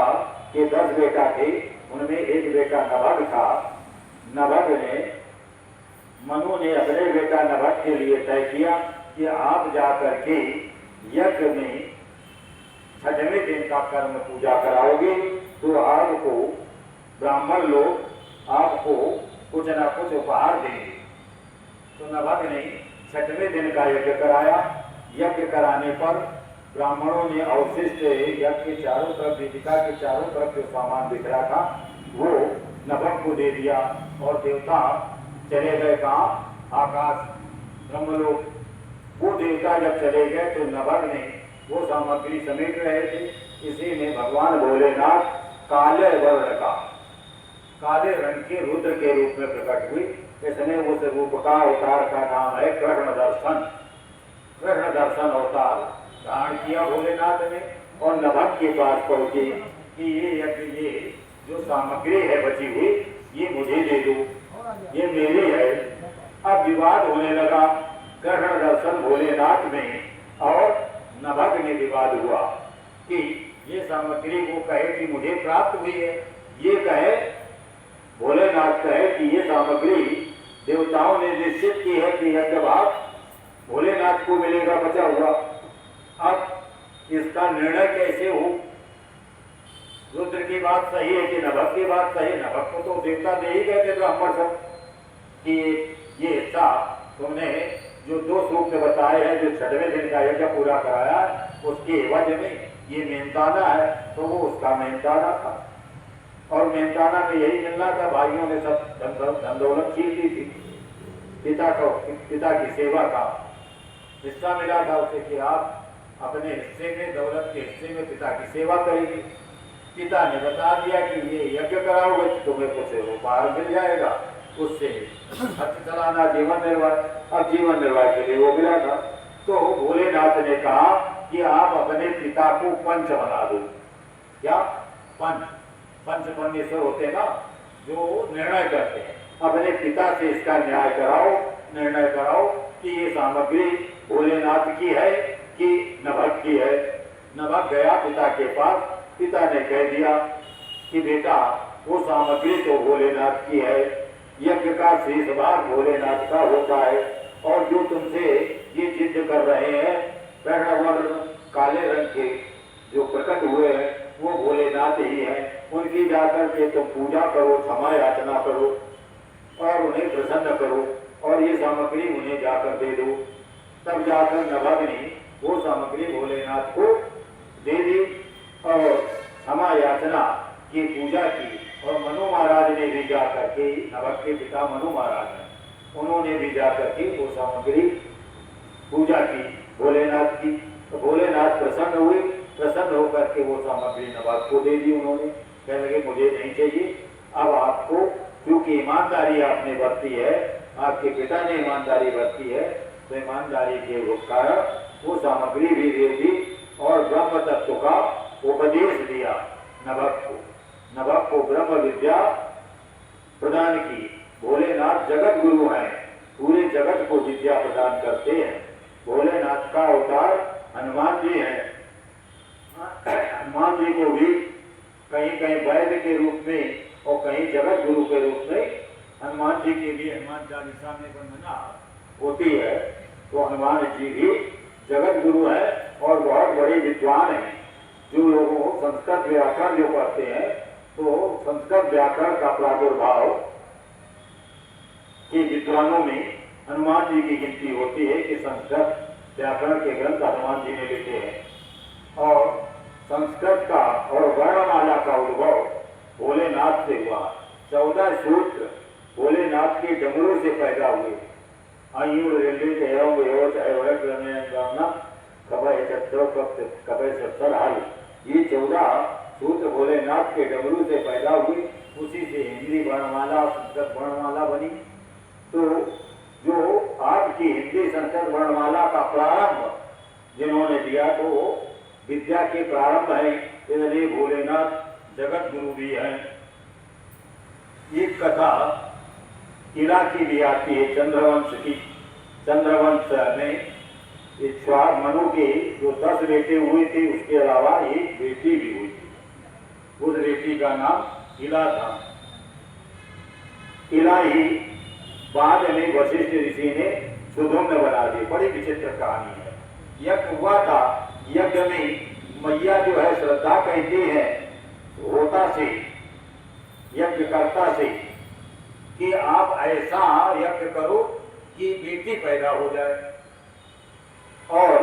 Speaker 1: के 10 बेटा थे, उनमें एक बेटा नभग था। नभग ने, मनु ने अपने बेटा नभग के लिए तय किया कि आप जाकर के यज्ञ में 6वें दिन का कर्म पूजा कराओगे तो आपको ब्राह्मण लोग आपको कुछ न कुछ उपहार देंगे। तो नभग ने 6वें दिन का यज्ञ कराया। यज्ञ कराने पर ब्राह्मणों ने अवशिष्ट यज्ञ के चारों तरफ, वेदिका के चारों तरफ जो सामान बिखरा था वो नभग को दे दिया और देवता चले गए कहाँ? आकाश, ब्रह्मलोक। वो देवता पिता जब चले गए तो नभग ने वो सामग्री समेट रहे थे। इसी में भगवान भोलेनाथ काले वर्ण का, काले रंग के रुद्र के रूप में प्रकट हुई। इसमें उस रूप का अवतार का नाम है कृष्ण दर्शन। कृष्ण दर्शन अवतार धारण किया भोलेनाथ ने और नभग के पास पहुंचे कि ये यज्ञ, ये जो सामग्री है बची हुई, ये मुझे दे दो, ये मेरी है। अब विवाद होने लगा कृष्ण दर्शन भोलेनाथ में और नभग में विवाद हुआ कि ये सामग्री वो कहे कि मुझे प्राप्त हुई है, ये कहे भोलेनाथ कहे कि ये सामग्री देवताओं ने निश्चित की है कि यज्ञ भाग भोलेनाथ को मिलेगा बचा हुआ। अब इसका निर्णय कैसे हो? रुद्र की बात सही है कि नभग की बात सही? नभग को तो देवता दे ही गए थे ब्राह्मण सब कि ये हिस्सा तुमने जो 2 सूक्त बताए हैं, जो 6वें दिन का यज्ञ पूरा कराया, उसके एवज में ये मेहनताना है, तो वो उसका मेहनताना था। और मेहनताना में यही मिलना था, भाइयों ने सब धन दौलत छीन ली थी। पिता की सेवा का हिस्सा मिला था उसे कि आप अपने हिस्से में, दौलत के हिस्से में पिता की सेवा करेंगे। पिता ने बता दिया कि ये यज्ञ कराओगे तो तुम्हें कुछ उपहार मिल जाएगा, उससे खर्च चलाना, जीवन निर्वाह। अब जीवन निर्वाह के लिए वो मिला था। तो भोलेनाथ ने कहा कि आप अपने पिता को पंच बना दो। क्या पंच? पंच परमेश्वर होते हैं ना, जो निर्णय करते हैं। अपने पिता से इसका न्याय कराओ, निर्णय कराओ कि ये सामग्री भोलेनाथ की है कि नभग की है। नभग गया पिता के पास, पिता ने कह दिया कि बेटा वो सामग्री तो भोलेनाथ की है, यज्ञ का शेष भाग भोलेनाथ का होता है, और जो तुमसे ये जिद कर रहे हैं कृष्ण वर्ण काले रंग के जो प्रकट हुए हैं वो भोलेनाथ ही हैं। उनकी जाकर के तुम पूजा करो, क्षमा याचना करो और उन्हें प्रसन्न करो और ये सामग्री उन्हें जाकर दे दो। तब जाकर नभग ने वो सामग्री भोलेनाथ को दे दी और क्षमा याचना की पूजा की। और मनु महाराज ने भी जाकर के, नभग के पिता मनु महाराज हैं, उन्होंने भी जाकर के वो सामग्री पूजा की भोलेनाथ की। तो भोलेनाथ प्रसन्न हुए, प्रसन्न होकर के वो सामग्री नभग को दे दी। उन्होंने कहने लगे मुझे नहीं चाहिए, अब आपको, क्योंकि ईमानदारी आपने बरती है, आपके पिता ने ईमानदारी बरती है, तो ईमानदारी के कारण वो सामग्री भी दे दी और ब्रह्म तत्व का उपदेश दिया नभग को। नभग को ब्रह्म विद्या प्रदान की। भोलेनाथ जगत गुरु हैं, पूरे जगत को विद्या प्रदान करते हैं। भोलेनाथ का अवतार हनुमान जी हैं। हनुमान जी को भी कहीं कहीं वैद्य के रूप में और कहीं जगत गुरु के रूप में हनुमान जी के लिए हनुमान चालीसा में वंदना होती है। तो हनुमान जी भी जगत गुरु है और बहुत बड़े विद्वान हैं। जो लोगों संस्कृत व्याकरण जो पढ़ते हैं, तो संस्कृत व्याकरण का प्रादुर्भाव के विद्वानों में हनुमान जी की गिनती होती है कि संस्कृत व्याकरण के ग्रंथ हनुमान जी ने लिखे हैं। और संस्कृत का और वर्णमाला का उद्भव भोलेनाथ से हुआ। 14 सूत्र भोलेनाथ के डमरू से पैदा हुए। आयु रेलवे एवं कबे सत्तर हाल, ये 14 सूत्र भोलेनाथ के डमरू से पैदा हुए। उसी से हिंदी वर्णमाला, संस्कृत वर्णमाला बनी। तो जो आपकी हिंदी संस्कृत वर्णमाला का प्रारंभ जिन्होंने दिया, तो विद्या के प्रारंभ है, इसलिए भोलेनाथ जगत गुरु भी हैं। एक कथा इला की भी आती है चंद्रवंश की। चंद्रवंश में इक्ष्वाक मनु के जो 10 बेटे हुए थे, उसके अलावा एक बेटी भी हुई थी। उस बेटी का नाम इला था। इला ही बाद में वशिष्ठ ऋषि ने सुधुम्न बना दी। बड़ी विचित्र कहानी है। यज्ञ हुआ था, यज्ञ में मैया जो है श्रद्धा कहती है होता से, यज्ञकर्ता से, कि आप ऐसा यज्ञ करो कि बेटी पैदा हो जाए। और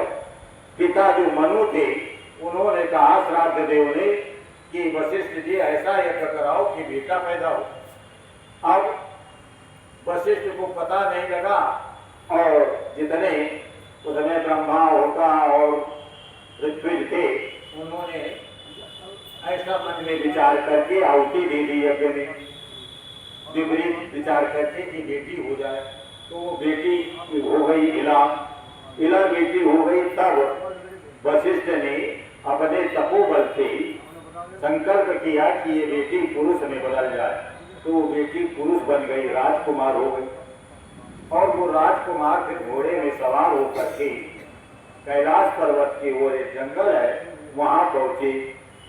Speaker 1: पिता जो मनु थे, उन्होंने कहा श्राद्ध देव ने कि वशिष्ठ जी ऐसा यज्ञ कराओ कि बेटा पैदा हो। अब वशिष्ठ को पता नहीं लगा और जितने उसमें ब्रह्मा ऋत्विज थे, उन्होंने ऐसा मन में विचार करके आहुति दे दी यज्ञ में, विपरीत विचार करके कि बेटी हो जाए। तो वो बेटी हो गई इला, इला बेटी हो गई। तब वशिष्ठ ने अपने तपोबल से संकल्प किया कि ये बेटी पुरुष में बदल जाए। तो वो बेटी पुरुष बन गई, राजकुमार हो गई। और वो राजकुमार फिर घोड़े में सवार होकर के कैलाश पर्वत की ओर एक जंगल है, वहां पहुंचे।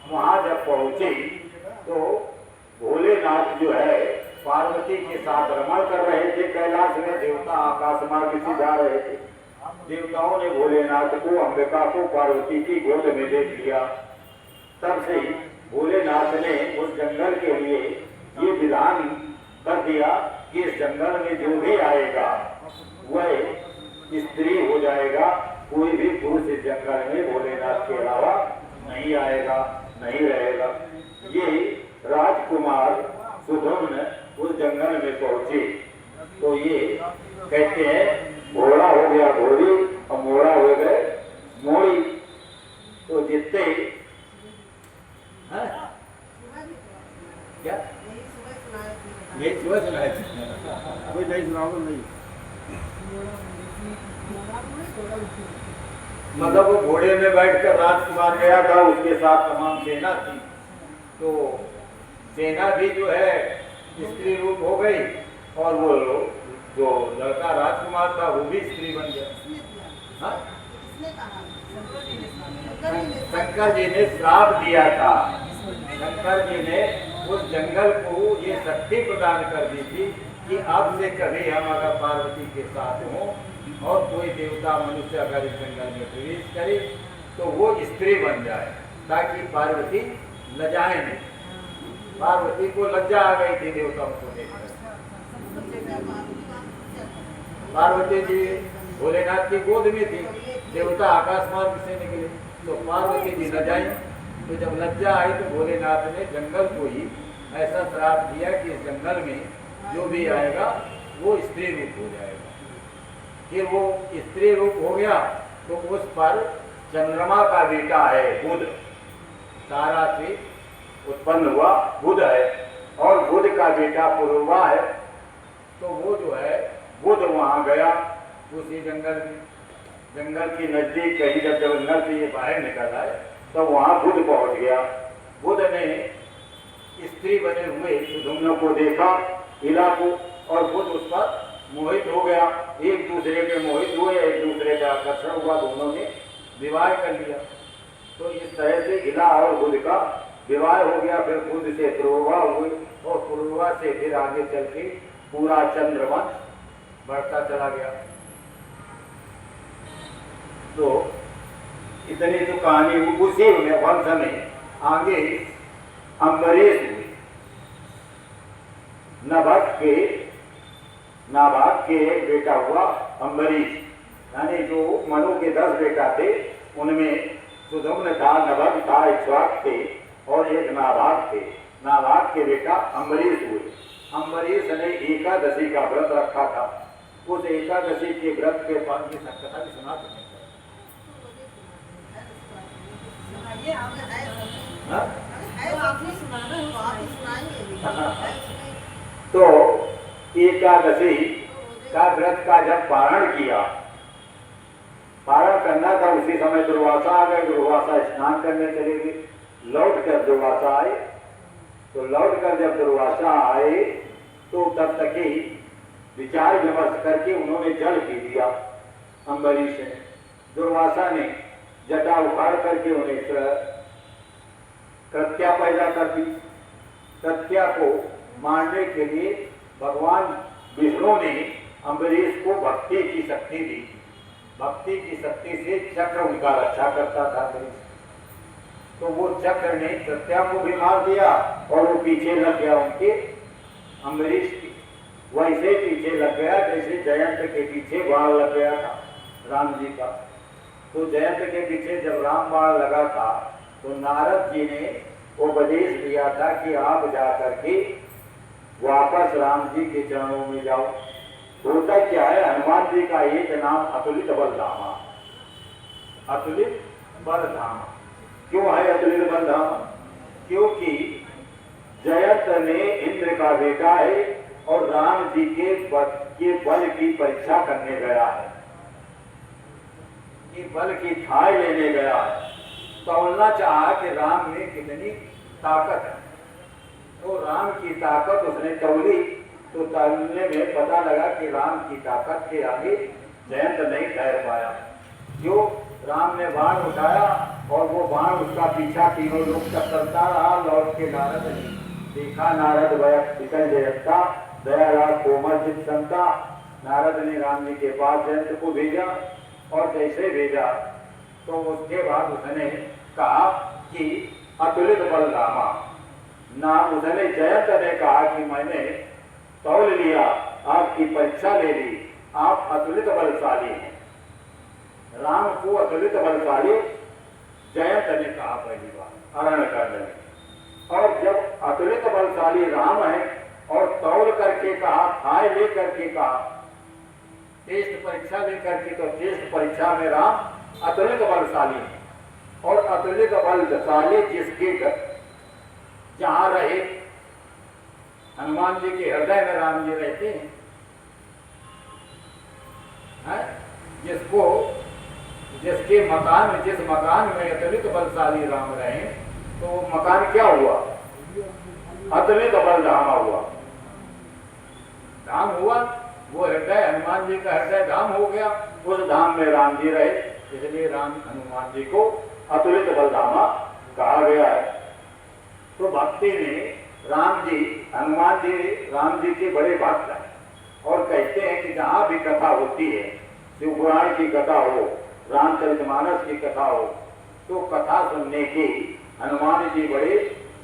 Speaker 1: वहां जब पहुंचे तो भोलेनाथ जो है पार्वती के साथ रमण कर रहे थे कैलाश में। देवता आकाश मार्ग से जा रहे थे। देवताओं ने भोलेनाथ को, अंबिका को पार्वती की गोद में देख लिया। तब से भोलेनाथ ने उस जंगल के लिए ये विधान कर दिया कि इस जंगल में जो भी आएगा वह स्त्री हो जाएगा। कोई भी पुरुष इस जंगल में भोलेनाथ के अलावा नहीं आएगा, नहीं रहेगा। ये राजकुमार सुधम्न उस जंगल में पहुंचे तो ये कहते हैं घोड़ा हो गया घोड़ी और मोड़ा हो गए मोड़ी। तो जितने क्या ये सुबह सुनाए थे, कोई नहीं सुनाओ नहीं। मतलब वो घोड़े में बैठकर राजकुमार गया था, उसके साथ तमाम सेना थी। तो सेना भी जो है स्त्री रूप हो गई और वो जो लड़का राजकुमार था वो भी स्त्री बन गया। शंकर जी ने श्राप दिया था। शंकर जी ने उस जंगल को ये शक्ति प्रदान कर दी थी कि अब से कभी हम अगर पार्वती के साथ हों और कोई देवता मनुष्य अगर इस जंगल में प्रवेश करे तो वो स्त्री बन जाए, ताकि पार्वती लजाए नहीं। पार्वती को लज्जा आ गई थी देवताओं को देखकर। पार्वती जी भोलेनाथ की गोद में थी, देवता आकाश मार्ग से निकले तो पार्वती जी लजाई। तो जब लज्जा आई तो भोलेनाथ ने जंगल को ही ऐसा श्राप दिया कि इस जंगल में जो भी आएगा वो स्त्री रूप हो जाएगा। फिर वो स्त्री रूप हो गया तो उस पर चंद्रमा का बेटा है बुध, तारा से उत्पन्न हुआ बुध है, और बुध का बेटा पुरुवा है। तो वो जो है बुध वहां गया उसी जंगल में, जंगल की नजदीक कहीं जब जंगल से ये बाहर निकल आए तो वहां बुध पहुंच गया। बुध ने स्त्री बने हुए सुधम्न को देखा, इला को, और बुध उस पर मोहित हो गया। एक दूसरे के मोहित हुए, एक दूसरे का आकर्षण हुआ, दोनों ने विवाह कर लिया। तो इस तरह से इला और बुध का विवाह हो गया। फिर बुध से पुरुवा हुई और पुरुवा से फिर आगे चल के पूरा चंद्रवंश बढ़ता चला गया। तो इतनी तो कहानी उसी में वंश में आगे अम्बरीश हुए। नाभाग के एक बेटा हुआ अम्बरीश, यानी जो मनु के 10 बेटा थे उनमें सुधम्न था, नभग था, इक्ष्वाक थे और एक नाभाग थे। नाभाग के बेटा अम्बरीश हुए। अम्बरीश ने एकादशी का व्रत रखा था। उस एकादशी के व्रत के पास की कथा भी सुना सकते। तो एकादशी का व्रत का जब पारण किया, पारण करना था, उसी समय दुर्वासा आ गए। दुर्वासा स्नान करने चले गए। लौट कर दुर्वासा आए। तो लौट कर जब दुर्वासा आए तो तब तक ही विचार विमर्श करके उन्होंने जल पी दिया। अम्बरीश ने, दुर्वासा ने जटा उखाड़ करके उन्हें कृत्या पैदा कर दी। कृत्या को मारने के लिए भगवान विष्णु ने अम्बरीश को भक्ति की शक्ति दी। भक्ति की शक्ति से चक्र उनका रक्षा करता था। तो वो चक्र ने कृत्या को भी मार दिया और वो पीछे लग गया उनके अम्बरीश की। वैसे पीछे लग गया जैसे जयंत के पीछे बाण लग गया था राम जी का। तो जयंत के पीछे जब राम बाण लगा था तो नारद जी ने उपदेश दिया था कि आप जाकर के वापस राम जी के चरणों में जाओ। होता क्या है, हनुमान जी का एक नाम अतुलित बलधामा, अतुलित बलधामा। क्यों है अतुलित बलधामा? क्योंकि जयंत ने इंद्र का बेटा है और राम जी के बल की परीक्षा करने गया है, कि बल की थाह लेने गया है। तौलना चाहा कि राम में कितनी ताकत है, तो राम की ताकत उसने तौली, तो तौलने में पता लगा कि राम की ताकत के आगे जयंत नहीं ठहर पाया। क्यों? राम ने बाण उठाया और वो बाण उसका पीछा तीनों लोग तक करता रहा। लौट के नारद ने देखा, नारद विकल जयंता दयाला कोमल चित संता। नारद ने राम जी के पास जयंत को भेजा और जैसे भेजा तो उसके बाद उसने कहा कि अतुलित बलधामा नाम, उसने जयंत ने कहा कि मैंने तौल लिया, आपकी परीक्षा ले ली, आप अतुलित बलशाली हैं। राम को अतुलित बलशाली जयंत ने कहा पहली बार अरण्यकांड में। और जब अतुलित बलशाली राम है और तौल करके कहा, थाह ले करके कहा, टेस्ट परीक्षा लेकर के, तो टेस्ट परीक्षा में राम अतुलित बलशाली है। और अतुलित बलशाली जिसके जहां रहे, हनुमान जी के हृदय में राम जी रहते हैं, जिसको जिसके मकान में, जिस मकान में अतुलित बलशाली राम रहे, तो वो मकान क्या हुआ? अतुलित बलधामा हुआ, धाम हुआ। वो हृदय हनुमान जी का हृदय धाम हो गया, उस धाम में राम जी रहे, इसलिए राम हनुमान जी को अतुलित बलधामा कहा गया है। तो भक्ति में राम जी, हनुमान जी राम जी के बड़े भक्त हैं और कहते हैं कि जहाँ भी कथा होती है, शिव पुराण की कथा हो, रामचरितमानस की कथा हो, तो कथा सुनने की हनुमान जी बड़े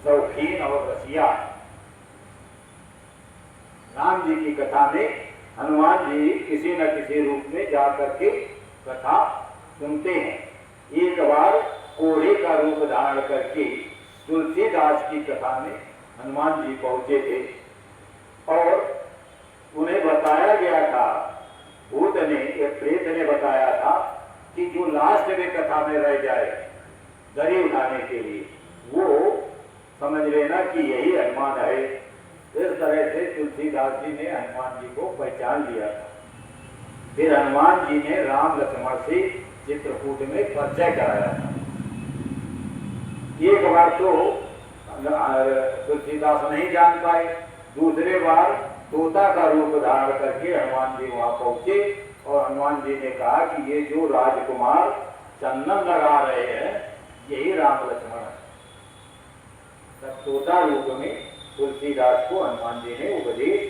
Speaker 1: शौकीन और रसिया। राम जी की कथा में हनुमान जी किसी न किसी रूप में जाकर के कथा सुनते हैं। एक बार कोढ़े का रूप धारण करके तुलसीदास की कथा में हनुमान जी पहुंचे थे और उन्हें बताया गया था, भूत ने, एक प्रेत ने बताया था कि जो लास्ट में कथा में रह जाए दरी उठाने के लिए, वो समझ लेना कि यही हनुमान है। इस तरह से तुलसीदास जी ने हनुमान जी को पहचान लिया था। फिर हनुमान जी ने राम लक्ष्मण से चित्रकूट में परिचय कराया था। एक बार तो तुलसीदास नहीं जान पाए, दूसरे बार तोता का रूप धारण करके हनुमान जी वहां पहुंचे और हनुमान जी ने कहा कि ये जो राजकुमार चंदन लगा रहे हैं, यही राम लक्ष्मण है। तब तोता रूप में तुलसीदास को हनुमान जी ने उपदेश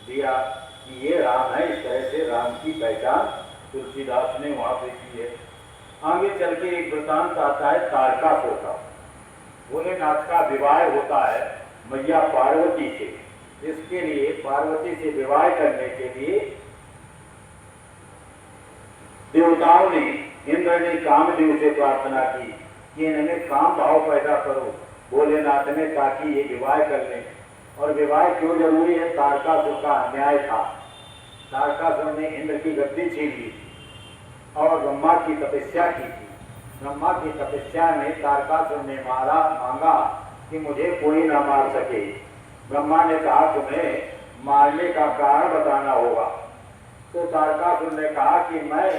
Speaker 1: दिया कि ये राम है। इस तरह से राम की पहचान तुलसीदास ने वहां पे की है। आगे चल के एक वृतांत आता है तारकासुर का। भोलेनाथ का विवाह होता है मैया पार्वती से। इसके लिए पार्वती से विवाह करने के लिए देवताओं ने, इंद्र ने कामदेव से प्रार्थना की कि इनमें काम भाव पैदा करो भोलेनाथ ने, ताकि ये विवाह कर लें। और विवाह क्यों जरूरी है? तारकासुर का अन्याय था। तारकासुर ने इंद्र की गद्दी छीन ली और ब्रह्मा की तपस्या की थी। ब्रह्मा की तपस्या में तारकासुर ने मांगा कि मुझे कोई ना मार सके। ब्रह्मा ने कहा तुम्हें मारने का कारण बताना होगा। तो तारकासुर ने कहा कि मैं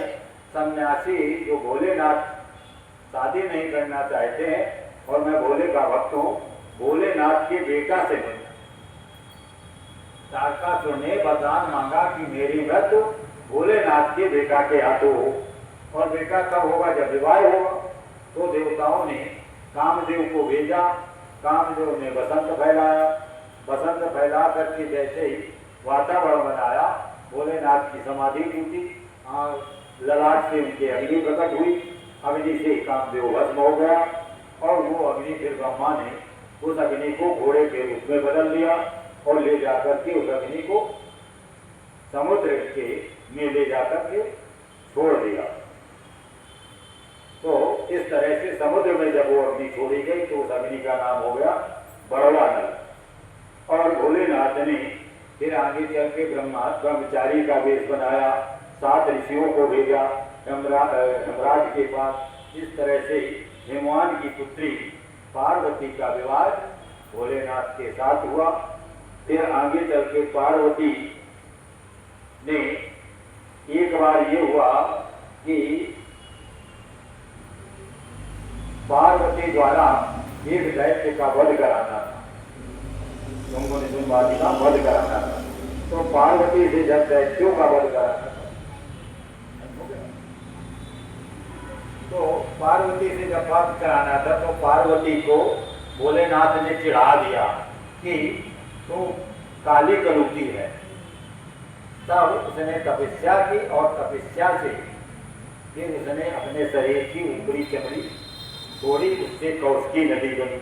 Speaker 1: सन्यासी जो भोलेनाथ शादी नहीं करना चाहते हैं और मैं भोले का भक्त हूँ, भोलेनाथ के बेटा से मिलना। तारकासुर ने वरदान मांगा कि मेरी मृत्यु भोलेनाथ के बेटा के हाथों हो। और बेटा कब होगा? जब विवाह होगा। तो देवताओं ने कामदेव को भेजा। कामदेव ने बसंत फैलाया। बसंत फैला करके जैसे ही वातावरण बनाया, भोलेनाथ की समाधि टूटी और ललाट से उनकी अग्नि प्रकट हुई। अग्नि से कामदेव भस्म हो गया और वो अग्नि फिर ब्रह्मा ने उस अग्नि को घोड़े के रूप में बदल दिया और ले जाकर के उस अग्नि को समुद्र के में ले जाकर के छोड़ दिया। तो इस तरह से समुद्र में जब वो अग्नि छोड़ी गई तो उस अग्नि का नाम हो गया बड़वा नल। और भोलेनाथ ने फिर आगे चल के ब्रह्मचारी का वेश बनाया, 7 ऋषियों को भेजा यमराज के पास। इस तरह से हिमवान की पुत्री पार्वती का विवाह भोलेनाथ के साथ हुआ। फिर आगे चल के पार्वती ने एक बार ये हुआ कि पार्वती द्वारा एक दैत्य का वध कराना था, शुंभनिशुंभवादी का वध कराना था। तो पार्वती से जब दैत्यों का वध कराना था, तो पार्वती से जब वध कराना था तो पार्वती को भोलेनाथ ने चिढ़ा दिया कि तू काली कलुती है। तब उसने तपस्या की और तपस्या से फिर उसने अपने शरीर की ऊपरी चमड़ी थोड़ी, उससे कौशिकी नदी बनी।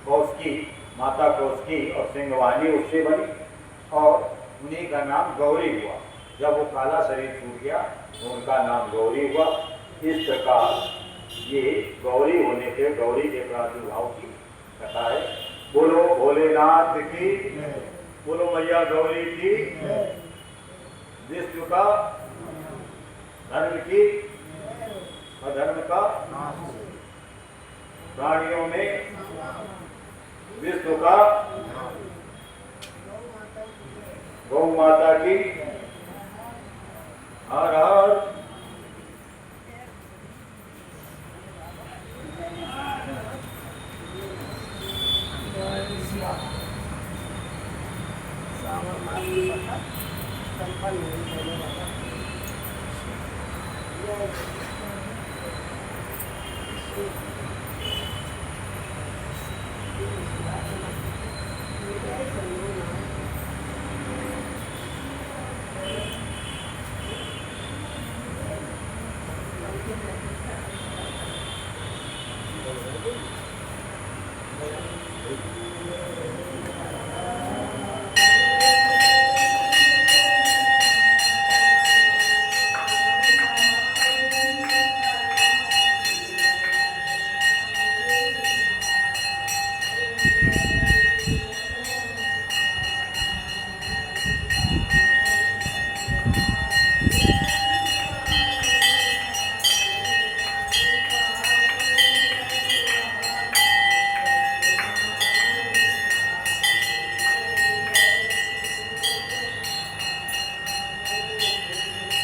Speaker 1: कौशिकी, माता कौशिकी और सिंहवानी उससे बनी और उन्हीं का नाम गौरी हुआ। जब वो काला शरीर छूट गया तो उनका नाम गौरी हुआ। इस प्रकार ये गौरी होने के, गौरी के प्रादुर्भाव की कथा है। बोलो भोलेनाथ की, बोलो मैया गौरी की, विश्व का धर्म की अधर्म का, प्राणियों में विश्व का, गौ माता की हर हर।